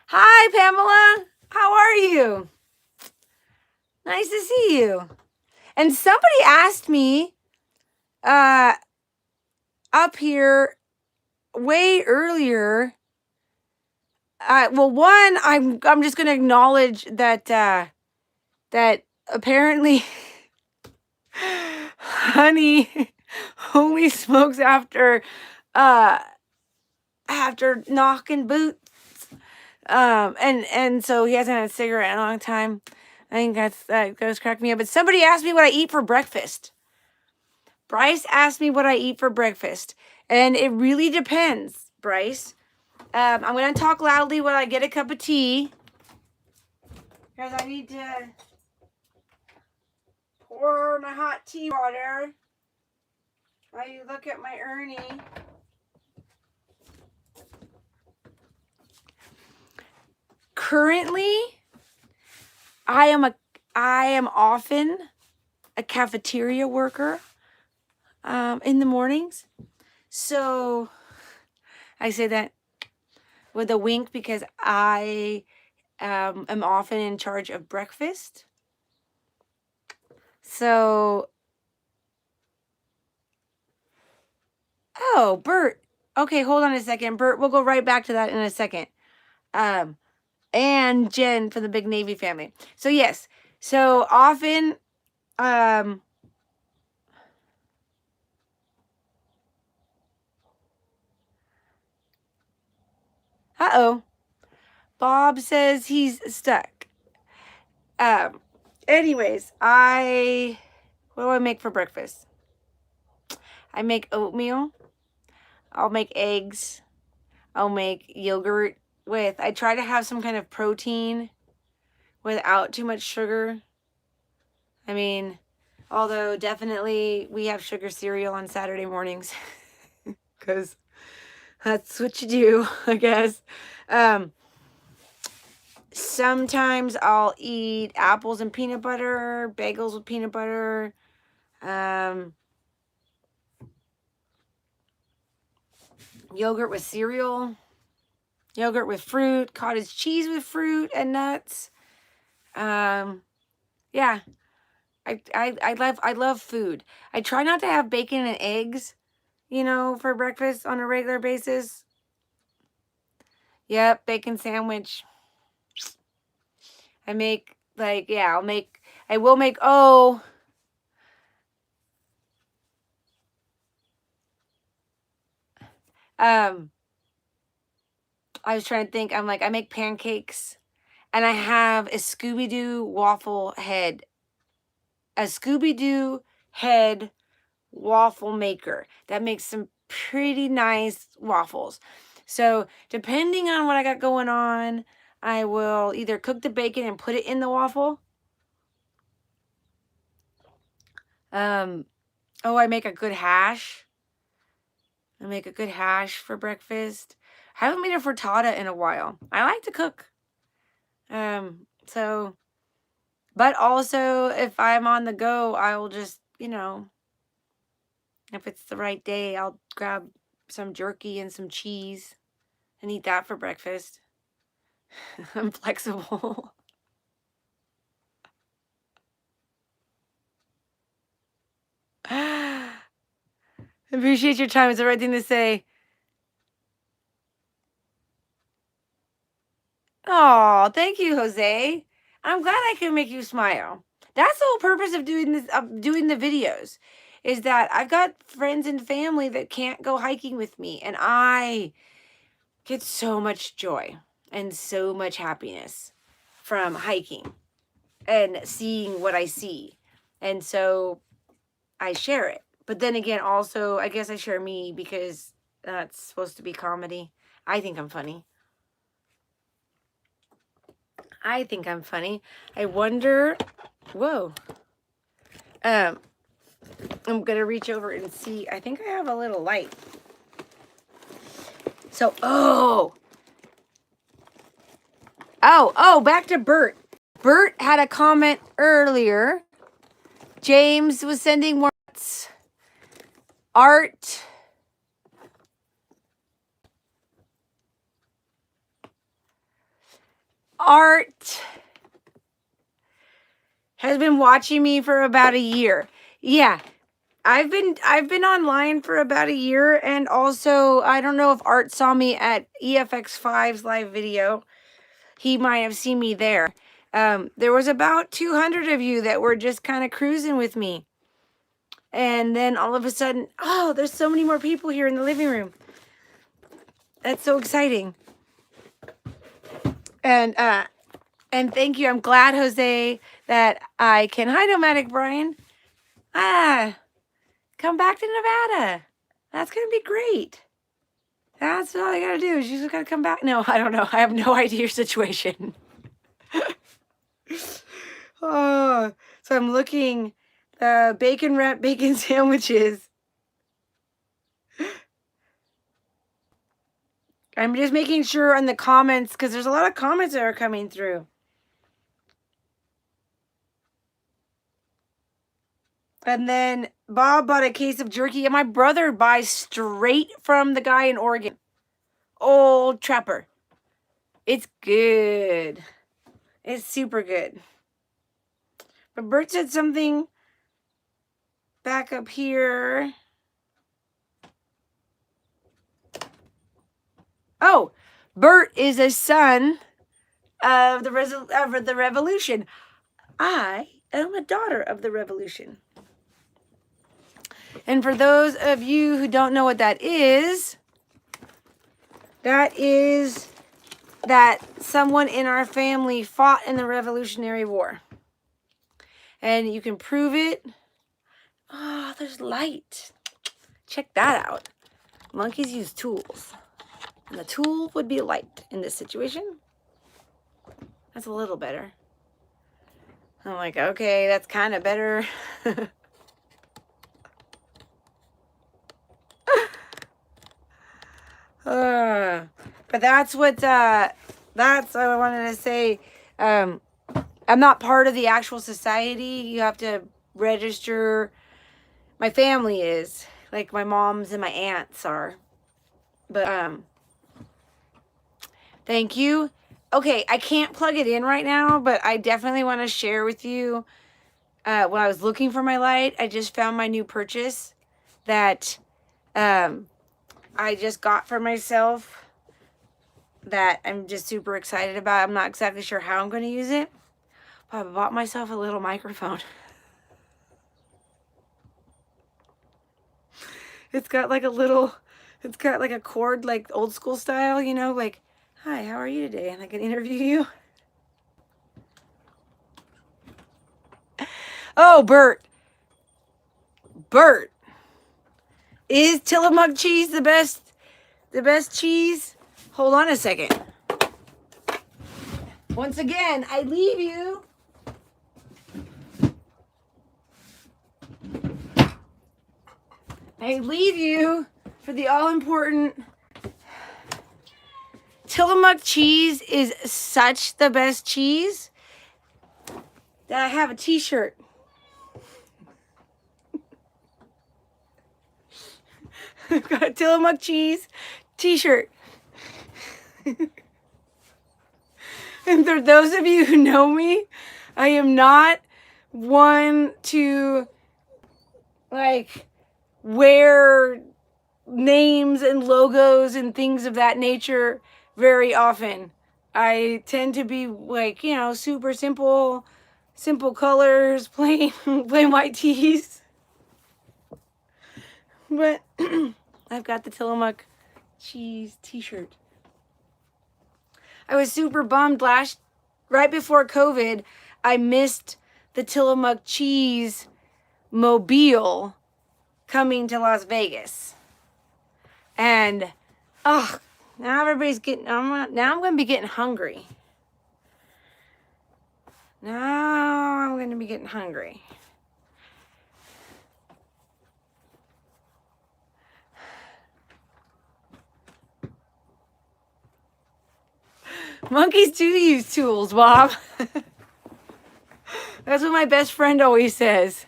Hi, Pamela! How are you? Nice to see you. And somebody asked me up here way earlier... well, one, I'm just going to acknowledge that that apparently Honey only smokes after knocking boots. And so he hasn't had a cigarette in a long time. I think that goes crack me up. But somebody asked me what I eat for breakfast. Bryce asked me what I eat for breakfast. And it really depends, Bryce. I'm going to talk loudly when I get a cup of tea. Because I need to pour my hot tea water while you look at my Ernie. Currently, I am often a cafeteria worker in the mornings. So I say that with a wink because I am often in charge of breakfast. So, oh, Bert. Okay, hold on a second. Bert, we'll go right back to that in a second. And Jen from the Big Navy family. So, yes. So, often, uh-oh. Bob says he's stuck. Anyways, what do I make for breakfast? I make oatmeal. I'll make eggs. I'll make yogurt I try to have some kind of protein without too much sugar. I mean, although definitely we have sugar cereal on Saturday mornings because that's what you do, I guess. Sometimes I'll eat apples and peanut butter, bagels with peanut butter, yogurt with cereal, yogurt with fruit, cottage cheese with fruit and nuts. Yeah, I love food. I try not to have bacon and eggs, for breakfast on a regular basis. Yep, bacon sandwich. I was trying to think. I make pancakes and I have a Scooby-Doo waffle head. A Scooby-Doo head waffle maker that makes some pretty nice waffles. So depending on what I got going on, I will either cook the bacon and put it in the waffle. I make a good hash. I make a good hash for breakfast. I haven't made a frittata in a while. I like to cook. But also if I'm on the go, I will just, if it's the right day, I'll grab some jerky and some cheese and eat that for breakfast. I'm flexible. Appreciate your time. It's the right thing to say. Oh, thank you, Jose. I'm glad I can make you smile. That's the whole purpose of doing this, doing the videos, is that I've got friends and family that can't go hiking with me, and I get so much joy and so much happiness from hiking and seeing what I see. And so I share it. But then again, also, I guess I share me because that's supposed to be comedy. I think I'm funny. I think I'm funny. I wonder Whoa. I'm gonna reach over and see. I think I have a little light. So, back to Bert. Bert had a comment earlier. James was sending more art. Art has been watching me for about a year. Yeah. I've been online for about a year, and also I don't know if Art saw me at EFX5's live video. He might have seen me there. There was about 200 of you that were just kind of cruising with me. And then all of a sudden, oh, there's so many more people here in the living room. That's so exciting. And thank you. I'm glad, Jose, that I can. Hi, Nomadic Brian. Come back to Nevada. That's going to be great. That's all I got to do is you just got to come back. No, I don't know. I have no idea your situation. Oh, so I'm looking bacon wrap bacon sandwiches. I'm just making sure on the comments because there's a lot of comments that are coming through. And then Bob bought a case of jerky, and my brother buys straight from the guy in Oregon. Old Trapper. It's good. It's super good. But Bert said something back up here. Oh, Bert is a son of the revolution. I am a daughter of the revolution. And for those of you who don't know what that is that someone in our family fought in the Revolutionary War. And you can prove it. Oh, there's light. Check that out. Monkeys use tools. And the tool would be light in this situation. That's a little better. I'm like, okay, that's kind of better. But that's what I wanted to say. I'm not part of the actual society. You have to register. My family is, like my mom's and my aunts are. But thank you. Okay, I can't plug it in right now, but I definitely want to share with you. When I was looking for my light, I just found my new purchase that I just got for myself that I'm just super excited about. I'm not exactly sure how I'm going to use it, but I bought myself a little microphone. It's got like a cord, like old school style, you know, like, hi, how are you today? And I can interview you. Oh, Bert. Is Tillamook cheese the best cheese? Hold on a second. Once again, I leave you for the all-important Tillamook cheese is such the best cheese that I have a t-shirt. I've got a Tillamook cheese t-shirt. And for those of you who know me, I am not one to like wear names and logos and things of that nature very often. I tend to be like, you know, super simple colors, plain white tees. But I've got the Tillamook cheese t-shirt. I was super bummed right before COVID. I missed the Tillamook cheese mobile coming to Las Vegas. And now everybody's getting, now I'm going to be getting hungry. Now I'm going to be getting hungry. Monkeys do use tools, Bob. That's what my best friend always says.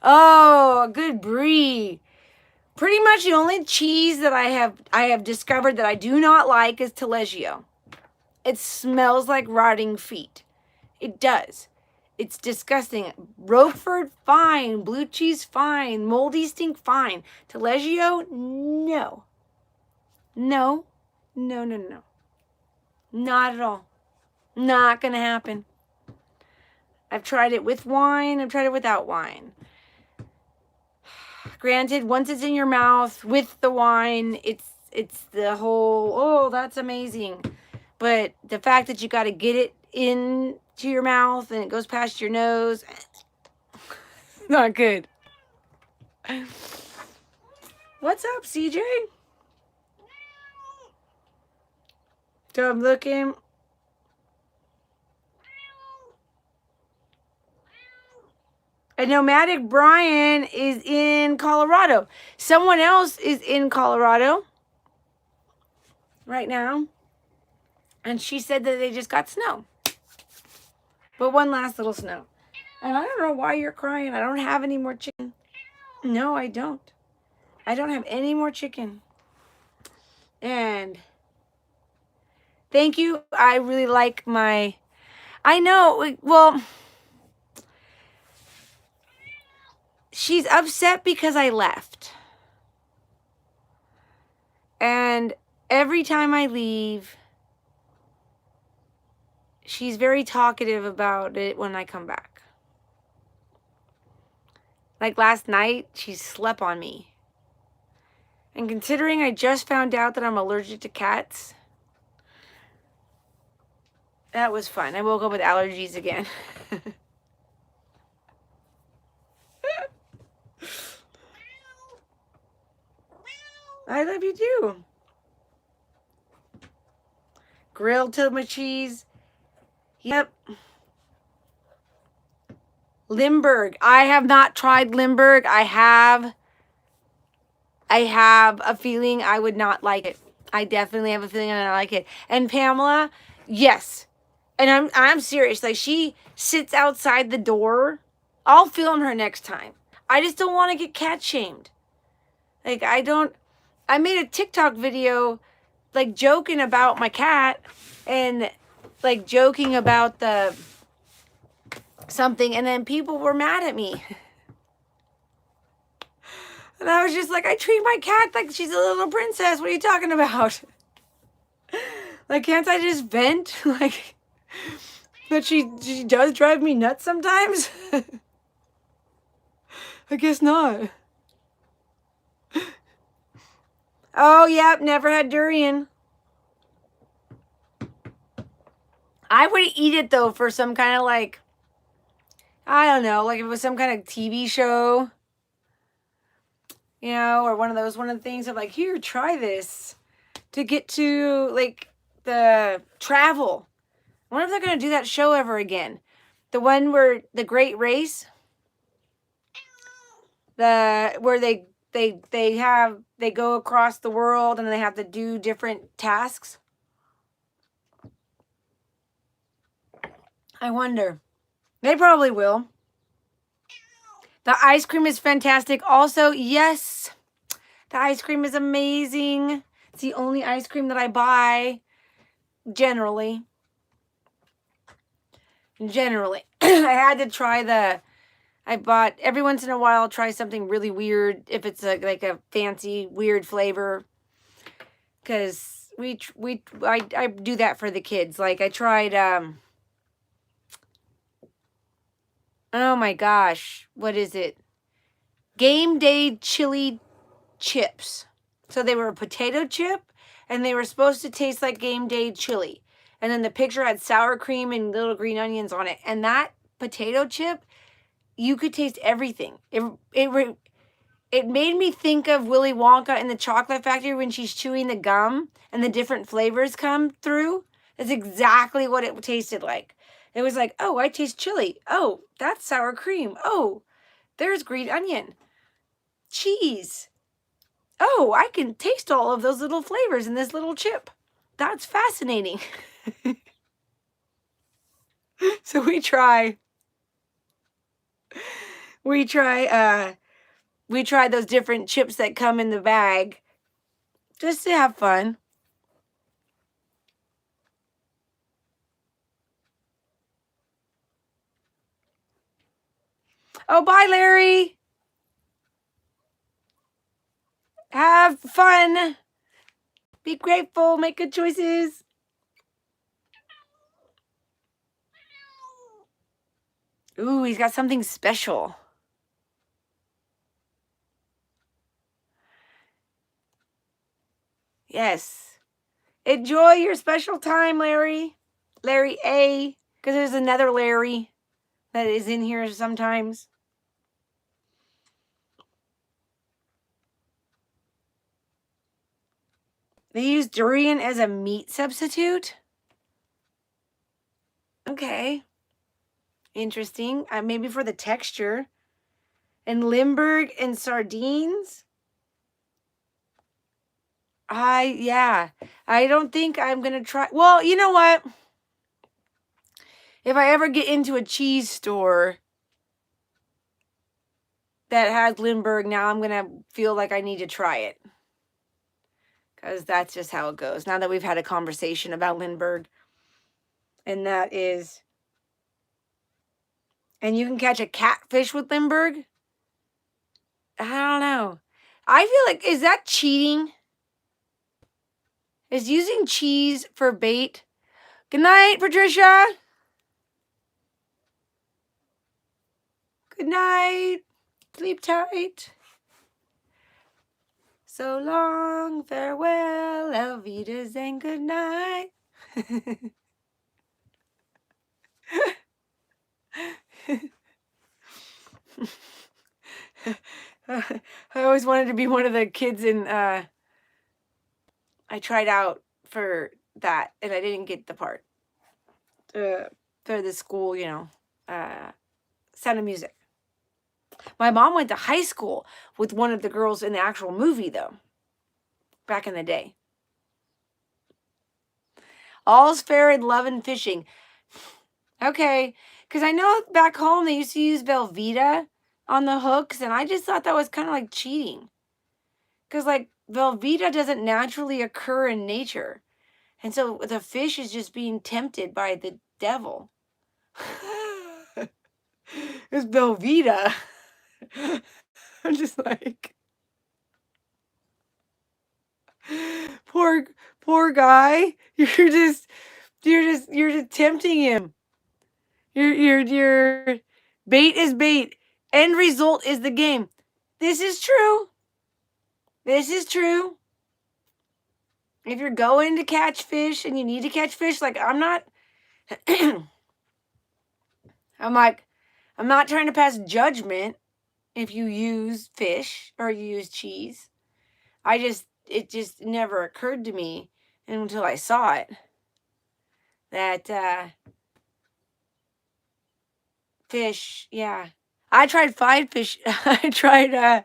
Oh, a good brie. Pretty much the only cheese that I have discovered that I do not like is Taleggio. It smells like rotting feet. It does. It's disgusting. Roquefort, fine. Blue cheese, fine. Moldy stink, fine. Taleggio, no. No. No, no, no. Not at all. Not gonna happen. I've tried it with wine. I've tried it without wine. Granted, once it's in your mouth with the wine, it's the whole, oh, that's amazing. But the fact that you got to get it into your mouth and it goes past your nose, not good. What's up, CJ? So I'm looking. And Nomadic Brian is in Colorado. Someone else is in Colorado right now. And she said that they just got snow. But one last little snow. And I don't know why you're crying. I don't have any more chicken. No, I don't. I don't have any more chicken. And thank you. I really like my... I know. Well... She's upset because I left. And every time I leave, she's very talkative about it when I come back. Like last night, she slept on me. And considering I just found out that I'm allergic to cats, that was fun. I woke up with allergies again. I love you too. Grilled tomato cheese. Yep. Limburg. I have not tried Limburg. I have a feeling I would not like it. I definitely have a feeling I don't like it. And Pamela, yes. And I'm serious. Like, she sits outside the door. I'll film her next time. I just don't want to get cat shamed. Like, I made a TikTok video, like, joking about my cat and, like, joking about something, and then people were mad at me. And I was just like, I treat my cat like she's a little princess. What are you talking about? Like, can't I just vent? Like, but she does drive me nuts sometimes. I guess not. Oh, yep, never had durian. I would eat it, though, for some kind of, like, I don't know, like if it was some kind of TV show, you know, or one of the things of, like, here, try this to get to, like, the travel. I wonder if they're going to do that show ever again. The one where the Great Race, where they go across the world and they have to do different tasks. I wonder. They probably will. The ice cream is fantastic. Also, yes, the ice cream is amazing. It's the only ice cream that I buy, generally. Generally. I had to try I bought, every once in a while, I'll try something really weird, if it's like a fancy, weird flavor. Because I do that for the kids. Like, I tried, oh my gosh, what is it? Game Day chili chips. So they were a potato chip, and they were supposed to taste like Game Day chili. And then the picture had sour cream and little green onions on it. And that potato chip, you could taste everything. It made me think of Willy Wonka in the Chocolate Factory when she's chewing the gum and the different flavors come through. That's exactly what it tasted like. It was like, oh, I taste chili. Oh, that's sour cream. Oh, there's green onion. Cheese. Oh, I can taste all of those little flavors in this little chip. That's fascinating. So we try we try those different chips that come in the bag just to have fun. Oh, bye, Larry. Have fun. Be grateful. Make good choices. Ooh, he's got something special. Yes. Enjoy your special time, Larry. Larry A. Because there's another Larry that is in here sometimes. They use durian as a meat substitute? Okay. Interesting. Maybe for the texture. And Limburg and sardines? Yeah. I don't think I'm going to try. Well, you know what? If I ever get into a cheese store that has Limburg, now I'm going to feel like I need to try it. Because that's just how it goes. Now that we've had a conversation about Limburg. And that is... And you can catch a catfish with Limburg? I don't know. I feel like, is that cheating? Is using cheese for bait? Good night, Patricia. Good night. Sleep tight. So long, farewell, Elvitas, and good night. I always wanted to be one of the kids in, I tried out for that, and I didn't get the part. For the school, Sound of Music. My mom went to high school with one of the girls in the actual movie, though, back in the day. All's fair in love and fishing. Okay, because I know back home they used to use Velveeta on the hooks, and I just thought that was kind of like cheating. Because, like, Velveeta doesn't naturally occur in nature. And so the fish is just being tempted by the devil. It's Velveeta. I'm just like, poor guy. You're just tempting him. Your bait is bait. End result is the game. This is true. This is true. If you're going to catch fish and you need to catch fish, like I'm not I'm not trying to pass judgment if you use fish or you use cheese. It just never occurred to me until I saw it that fish, yeah. I tried fly fish. I tried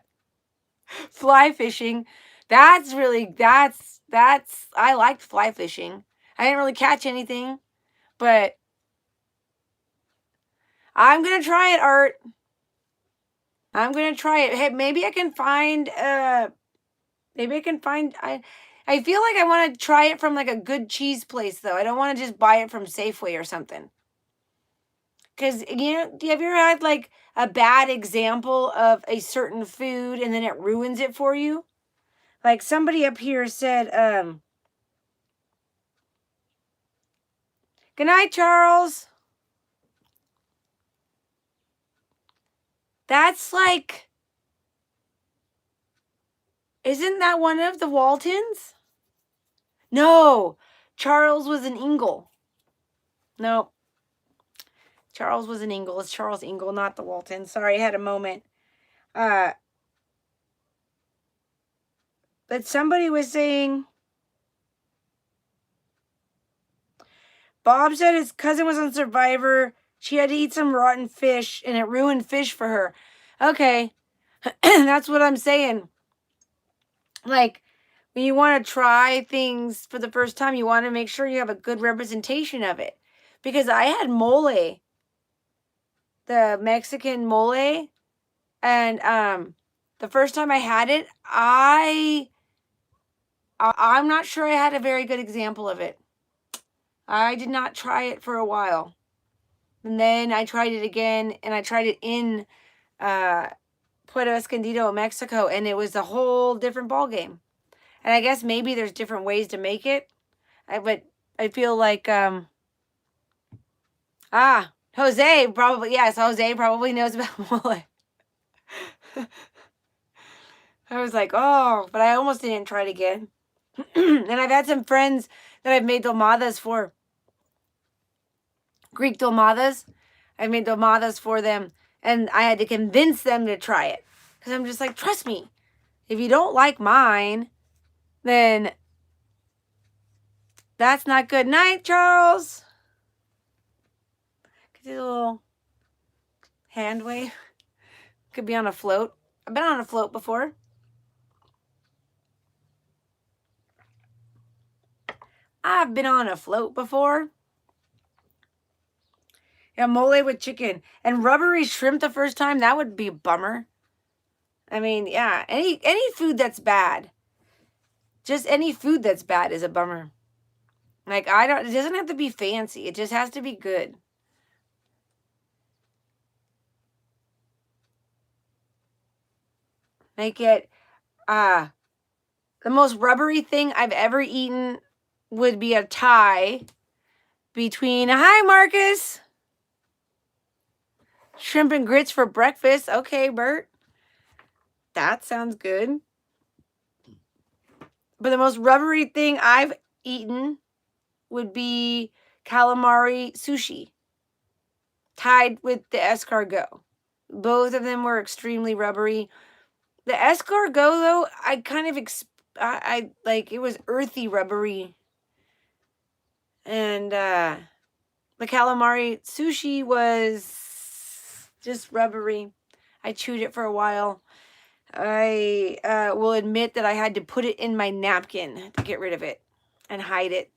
fly fishing. That's I liked fly fishing. I didn't really catch anything, but I'm gonna try it, Art. I'm gonna try it. Hey, maybe I can find I feel like I want to try it from like a good cheese place though. I don't want to just buy it from Safeway or something. Cause have you ever had like a bad example of a certain food and then it ruins it for you? Like somebody up here said, good night, Charles. That's like, isn't that one of the Waltons? No, Charles was an Ingle. No, Charles was an Ingle. It's Charles Ingle, not the Walton. Sorry, I had a moment. But somebody was saying Bob said his cousin was on Survivor. She had to eat some rotten fish, and it ruined fish for her. Okay, that's what I'm saying. Like, when you want to try things for the first time, you want to make sure you have a good representation of it. Because I had mole, the Mexican mole, and the first time I had it, I'm not sure I had a very good example of it. I did not try it for a while. And then I tried it again, and I tried it in Puerto Escondido, Mexico, and it was a whole different ball game. And I guess maybe there's different ways to make it. But I feel like Jose probably knows about mole. I was like, oh, but I almost didn't try it again. And I've had some friends that I've made dolmadas for. Greek dolmadas. I've made dolmadas for them, and I had to convince them to try it. Because I'm just like, trust me, if you don't like mine, then that's not good. Night, Charles. Could do a little hand wave. Could be on a float. I've been on a float before. I've been on a float before. Yeah, mole with chicken and rubbery shrimp the first time. That would be a bummer. I mean, yeah, any food that's bad. Just any food that's bad is a bummer. Like, it doesn't have to be fancy. It just has to be good. Make it, the most rubbery thing I've ever eaten would be a tie between, hi, Marcus. Shrimp and grits for breakfast. Okay, Bert. That sounds good. But the most rubbery thing I've eaten would be calamari sushi tied with the escargot. Both of them were extremely rubbery. The escargot, though, I kind of I like, it was earthy rubbery. And the calamari sushi was just rubbery. I chewed it for a while. I will admit that I had to put it in my napkin to get rid of it and hide it,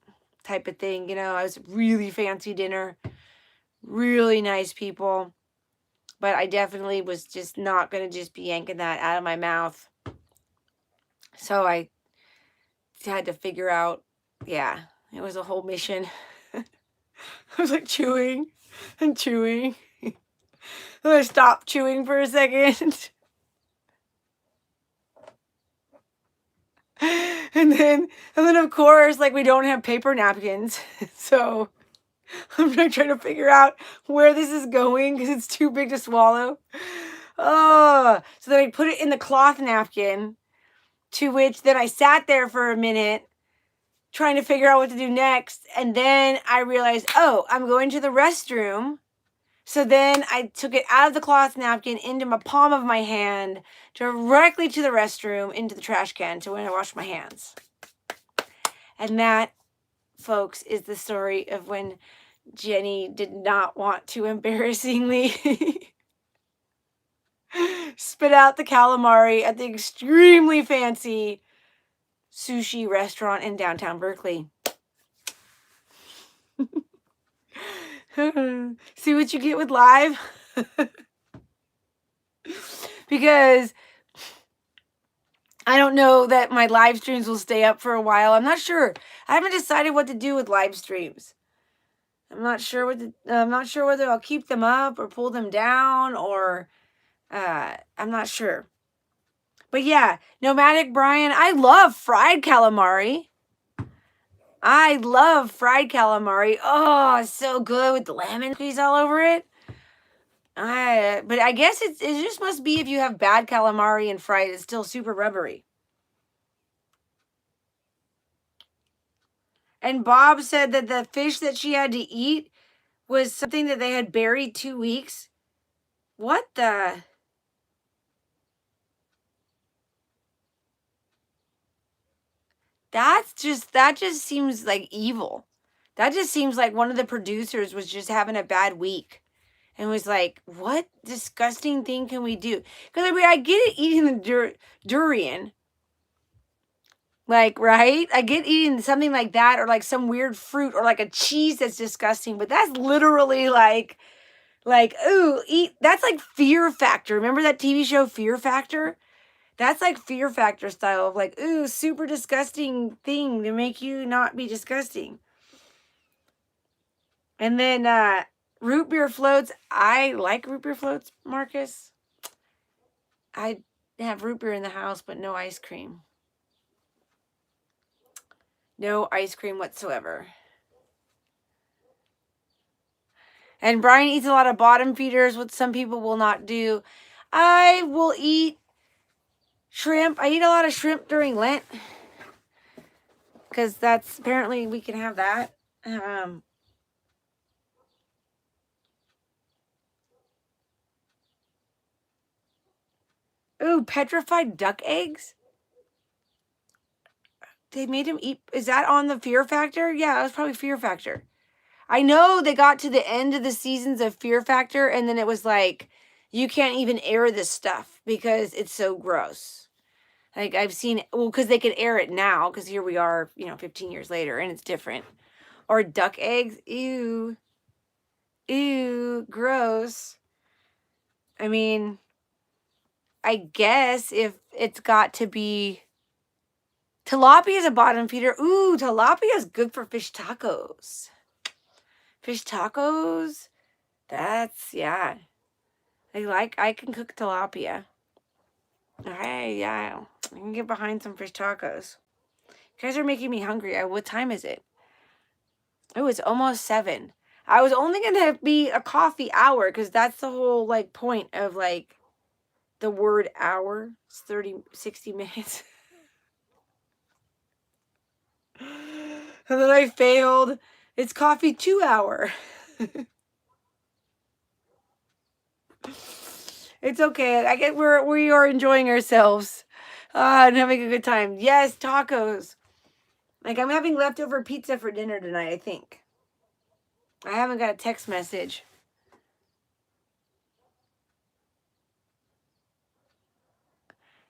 type of thing. You know, I was really fancy dinner, really nice people, but I definitely was just not going to just be yanking that out of my mouth. So I had to figure out, yeah, it was a whole mission. I was like chewing and chewing. Then I stopped chewing for a second. And then of course, like, we don't have paper napkins. So I'm trying to figure out where this is going because it's too big to swallow. Oh, so then I put it in the cloth napkin, to which then I sat there for a minute trying to figure out what to do next. And then I realized, oh, I'm going to the restroom. So then I took it out of the cloth napkin into my palm of my hand, directly to the restroom, into the trash can, to when I wash my hands. And that, folks, is the story of when Jenny did not want to embarrassingly spit out the calamari at the extremely fancy sushi restaurant in downtown Berkeley. See what you get with live? Because I don't know that my live streams will stay up for a while. I'm not sure. I haven't decided what to do with live streams. I'm not sure whether I'll keep them up or pull them down, or I'm not sure. But yeah, Nomadic Brian, I love fried calamari. I love fried calamari. Oh, it's so good with the lemon squeeze all over it. But I guess it just must be, if you have bad calamari and fried, it's still super rubbery. And Bob said that the fish that she had to eat was something that they had buried 2 weeks. What the? That just seems like evil. That just seems like one of the producers was just having a bad week and was like, what disgusting thing can we do? Because, I mean, I get it eating the durian. Like, right? I get eating something like that, or like some weird fruit, or like a cheese that's disgusting. But that's literally like, ooh, eat. That's like Fear Factor. Remember that TV show Fear Factor? That's like Fear Factor style of like, ooh, super disgusting thing to make you not be disgusting. And then root beer floats. I like root beer floats, Marcus. I have root beer in the house, but no ice cream. No ice cream whatsoever. And Brian eats a lot of bottom feeders, which some people will not do. I will eat shrimp. I eat a lot of shrimp during Lent, because that's apparently we can have that. Ooh, petrified duck eggs. They made him eat. Is that on the Fear Factor? Yeah, it was probably Fear Factor. I know they got to the end of the seasons of Fear Factor, and then it was like, you can't even air this stuff because it's so gross. Like, I've seen, well, because they could air it now, because here we are, 15 years later, and it's different. Or duck eggs. Ew. Ew. Gross. I mean, I guess if it's got to be... Tilapia is a bottom feeder. Ooh, tilapia is good for fish tacos. Fish tacos? That's, yeah. I can cook tilapia. Yeah. I can get behind some fish tacos. You guys are making me hungry. What time is it? Oh, it's almost 7. I was only going to be a coffee hour, because that's the whole, like, point of, like, the word hour. It's 60 minutes. And then I failed. It's coffee 2 hour. It's okay. I get we are enjoying ourselves. And having a good time. Yes, tacos. Like, I'm having leftover pizza for dinner tonight, I think. I haven't got a text message.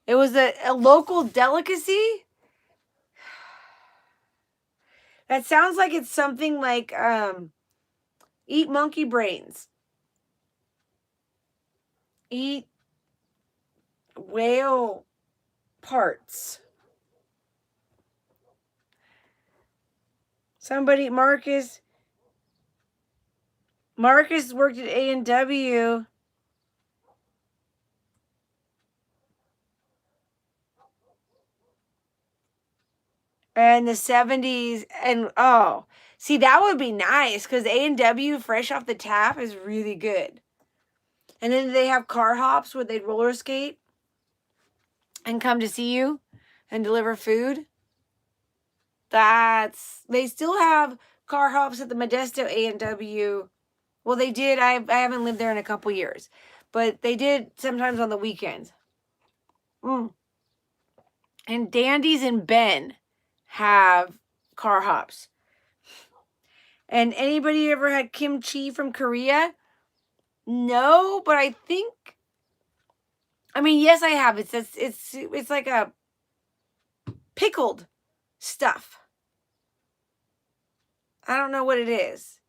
It was a local delicacy? That sounds like it's something like eat monkey brains. Eat whale parts. Somebody, Marcus worked at A&W. And the 70s, and see, that would be nice, because A&W fresh off the tap is really good. And then they have car hops where they'd roller skate and come to see you and deliver food. They still have car hops at the Modesto A&W. Well, they did. I haven't lived there in a couple years, but they did sometimes on the weekends. And Dandy's and Ben have car hops. And anybody ever had kimchi from Korea? No, but I think, I mean, yes, I have. It's like a pickled stuff. I don't know what it is,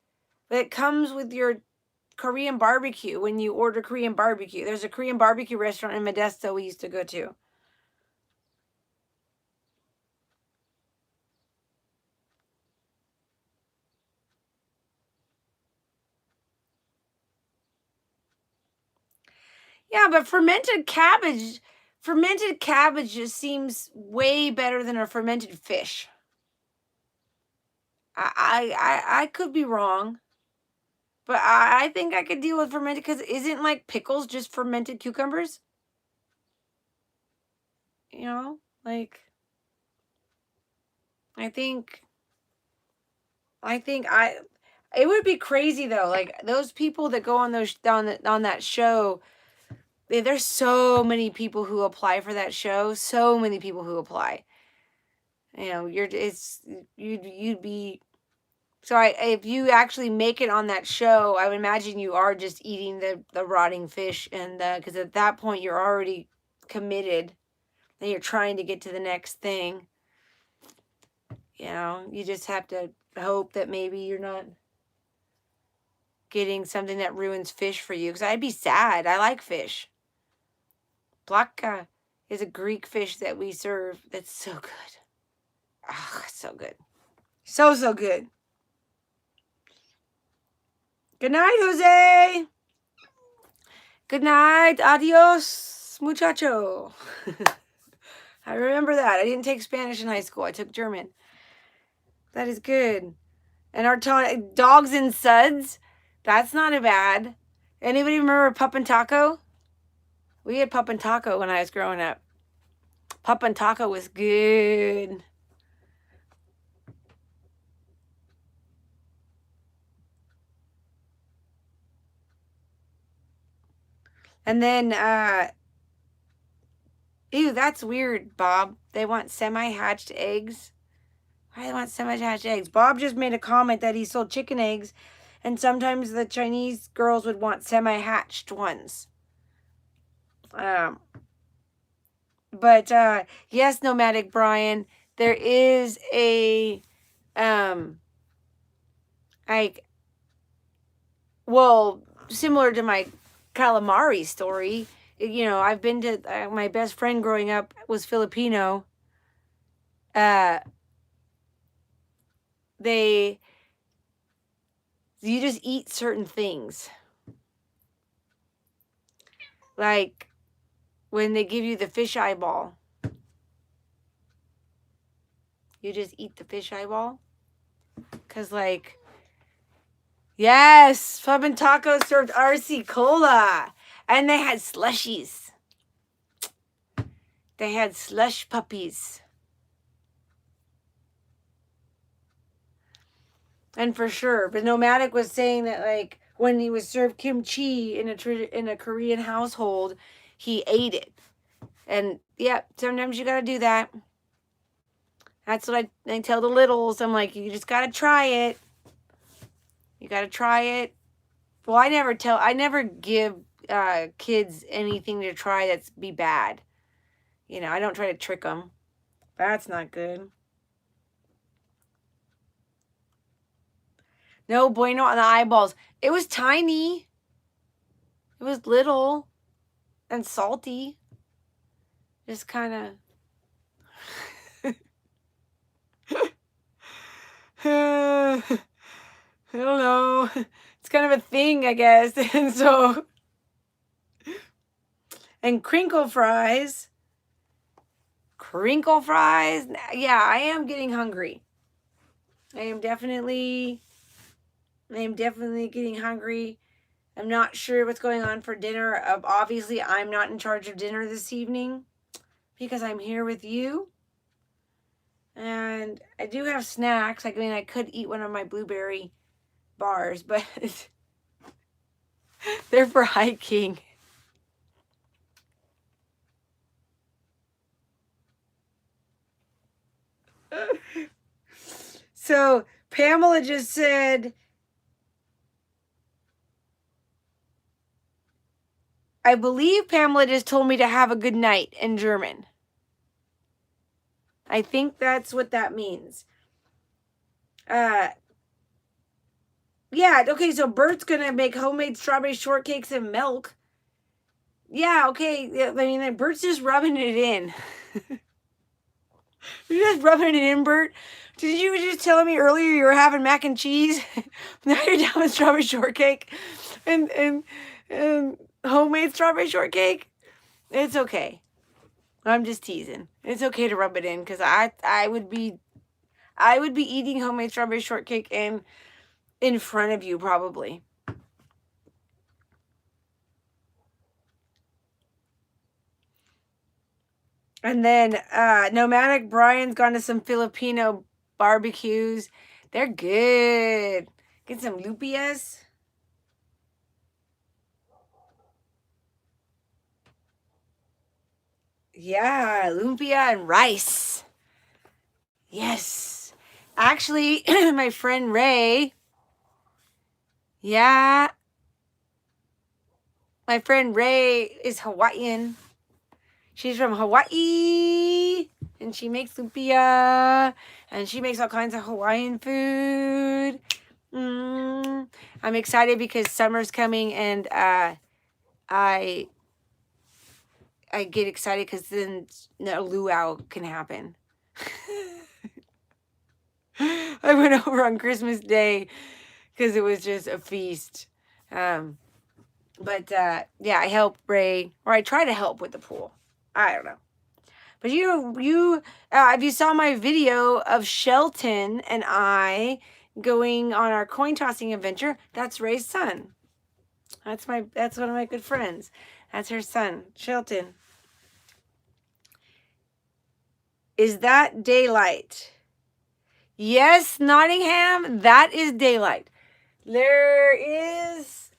but it comes with your Korean barbecue when you order Korean barbecue. There's a Korean barbecue restaurant in Modesto we used to go to. Yeah, but fermented cabbage just seems way better than a fermented fish. I could be wrong, but I think I could deal with fermented, because isn't like pickles just fermented cucumbers? Like, I think it would be crazy though. Like, those people that go on that show, there's so many people who apply for that show. So many people who apply. You'd be So if you actually make it on that show, I would imagine you are just eating the rotting fish, and because at that point you're already committed, and you're trying to get to the next thing. You know, you just have to hope that maybe you're not getting something that ruins fish for you. Because I'd be sad. I like fish. Plaka is a Greek fish that we serve that's so good. Ah, so good. So good. Good night, Jose. Good night. Adios, muchacho. I remember that. I didn't take Spanish in high school. I took German. That is good. And our dogs and suds. That's not a bad. Anybody remember Pup and Taco? We had Pup and Taco when I was growing up. Pup and Taco was good. And then, ew, that's weird, Bob. They want semi-hatched eggs. Why do they want semi-hatched eggs? Bob just made a comment that he sold chicken eggs, and sometimes the Chinese girls would want semi-hatched ones. But yes, Nomadic Brian, there is a like, well, similar to my calamari story. You know, I've been to my best friend growing up was Filipino. You just eat certain things. Like when they give you the fish eyeball, you just eat the fish eyeball. Cause like, yes, Pub and Tacos served RC Cola, and they had slushies. They had slush puppies. And for sure, but Nomadic was saying that like when he was served kimchi in a Korean household, he ate it. And yeah, sometimes you gotta do that. That's what I tell the littles. I'm like, you just gotta try it. You gotta try it. Well, I never give kids anything to try that's be bad. You know, I don't try to trick them. That's not good. No bueno on the eyeballs. It was tiny. It was little and salty. Just kind of. I don't know. It's kind of a thing, I guess. And so. And crinkle fries. Crinkle fries. Yeah, I am getting hungry. I am definitely getting hungry. I'm not sure what's going on for dinner. Obviously, I'm not in charge of dinner this evening because I'm here with you. And I do have snacks. I mean, I could eat one of my blueberry bars, but they're for hiking. So Pamela just said, I believe Pamela just told me to have a good night in German. I think that's what that means. Yeah, okay, so Bert's gonna make homemade strawberry shortcakes and milk. Yeah, okay. I mean, Bert's just rubbing it in. You're just rubbing it in, Bert. Did you just tell me earlier you were having mac and cheese? Now you're down with strawberry shortcake and homemade strawberry shortcake? It's okay. I'm just teasing. It's okay to rub it in because I would be eating homemade strawberry shortcake in front of you probably. And then Nomadic Brian's gone to some Filipino barbecues. They're good. Get some lupias. Yeah, lumpia and rice. Yes. Actually, my friend Ray, yeah, my friend Ray is Hawaiian. She's from Hawaii, and she makes lumpia, and she makes all kinds of Hawaiian food. I'm excited because summer's coming, and I get excited because then a luau can happen. I went over on Christmas Day because it was just a feast. But yeah, I help Ray, or I try to help with the pool. I don't know. But if you saw my video of Shelton and I going on our coin tossing adventure, that's Ray's son. That's one of my good friends. That's her son, Shelton. Is that daylight? Yes, Nottingham, that is daylight. There is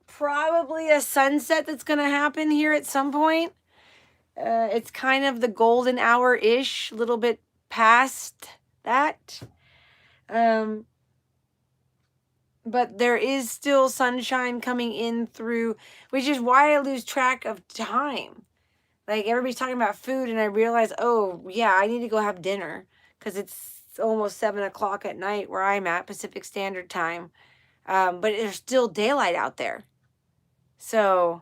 probably a sunset that's going to happen here at some point. It's kind of the golden hour-ish, a little bit past that. But there is still sunshine coming in through, which is why I lose track of time. Like, everybody's talking about food, and I realize, oh, yeah, I need to go have dinner, because it's almost 7 o'clock at night where I'm at, Pacific Standard Time. But there's still daylight out there. So,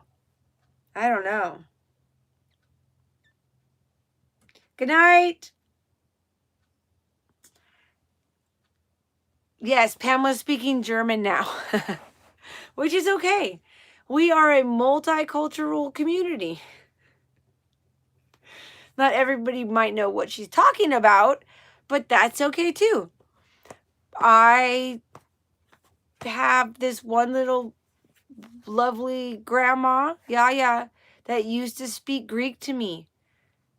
I don't know. Good night. Yes, Pamela's speaking German now, which is okay. We are a multicultural community. Not everybody might know what she's talking about, but that's okay too. I have this one little lovely grandma, Yaya, that used to speak Greek to me.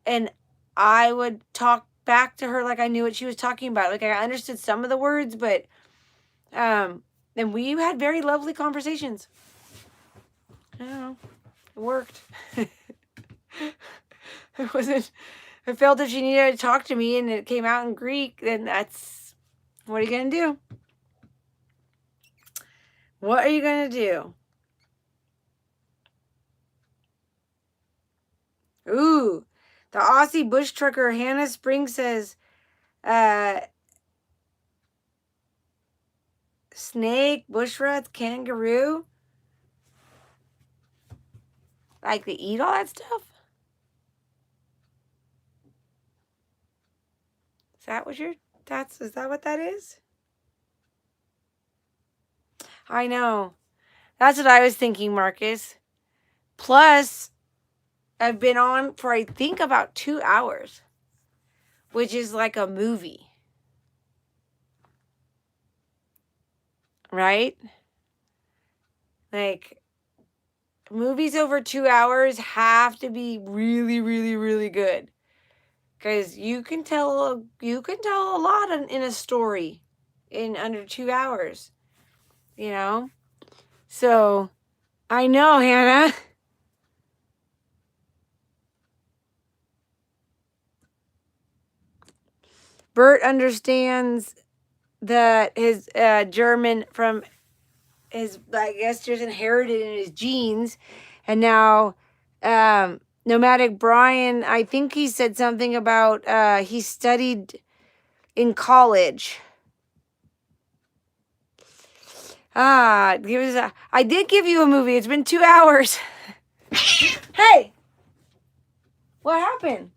And I would talk back to her like I knew what she was talking about. Like, I understood some of the words, but and we had very lovely conversations. I don't know. It worked. It wasn't, I felt if she needed to talk to me and it came out in Greek, then that's, what are you going to do? What are you going to do? Ooh, the Aussie bush trucker Hannah Spring says, snake, bush rats, kangaroo. Like, they eat all that stuff? Is that what that is? I know. That's what I was thinking, Marcus. Plus, I've been on for, I think, about 2 hours, which is like a movie. Right? Like, movies over 2 hours have to be really, really, really good. Because you can tell a lot in a story in under 2 hours. You know? So, I know, Hannah. Bert understands that his German from his, I guess, just inherited in his genes. And now, Nomadic Brian, I think he said something about he studied in college. I did give you a movie. It's been 2 hours. Hey! What happened?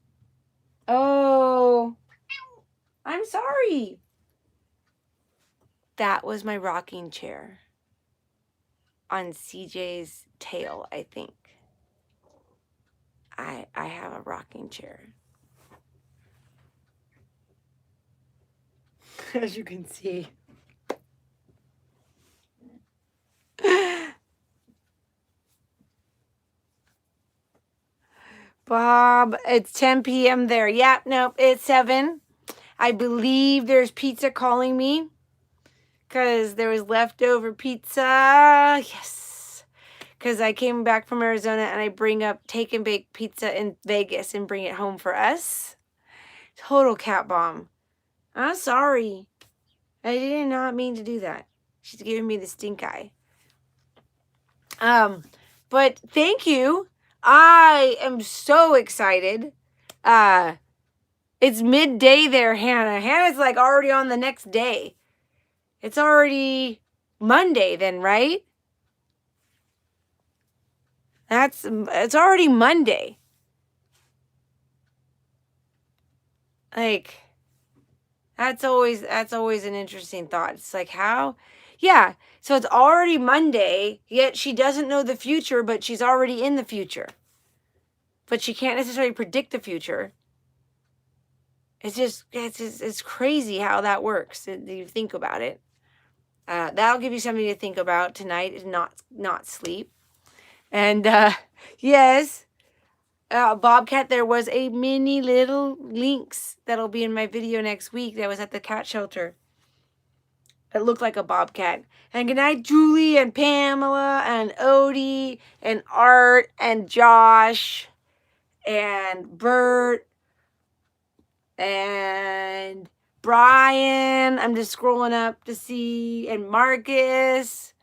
Oh, I'm sorry. That was my rocking chair on CJ's tail, I think. I have a rocking chair. As you can see. Bob, it's 10 p.m. there. Yep, nope, it's 7. I believe there's pizza calling me because there was leftover pizza. Yes. Because I came back from Arizona and I bring up take and bake pizza in Vegas and bring it home for us. Total cat bomb. I'm sorry. I did not mean to do that. She's giving me the stink eye. But thank you. I am so excited. It's midday there, Hannah. Hannah's like already on the next day. It's already Monday then, right? It's already Monday. Like, that's always an interesting thought. It's like, how? Yeah, so it's already Monday, yet she doesn't know the future, but she's already in the future. But she can't necessarily predict the future. It's crazy how that works. You think about it. That'll give you something to think about tonight, is not sleep. And yes, Bobcat, there was a mini little lynx that'll be in my video next week that was at the cat shelter. It looked like a bobcat. And good night, Julie and Pamela and Odie and Art and Josh and Bert and Brian. I'm just scrolling up to see. And Marcus.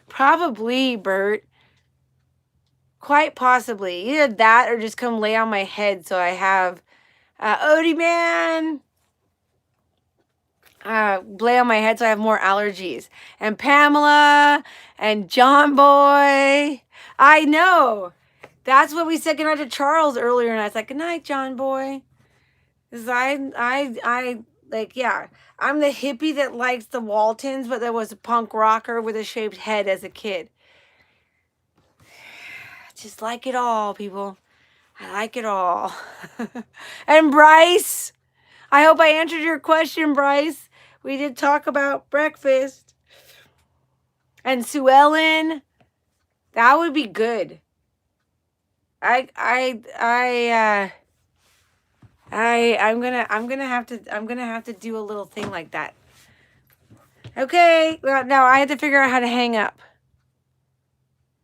Probably, Bert. Quite possibly. Either that or just come lay on my head so I have Odie man. Lay on my head so I have more allergies. And Pamela and John Boy. I know. That's what we said goodnight to Charles earlier, and I was like, good night, John Boy. Because I like, yeah, I'm the hippie that likes the Waltons, but there was a punk rocker with a shaved head as a kid. Just like it all, people. I like it all. And Bryce, I hope I answered your question, Bryce. We did talk about breakfast. And Sue Ellen, that would be good. I'm gonna have to do a little thing like that. Okay, well, now I have to figure out how to hang up.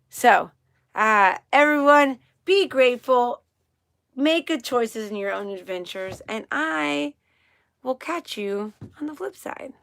So, everyone, be grateful, make good choices in your own adventures, and I will catch you on the flip side.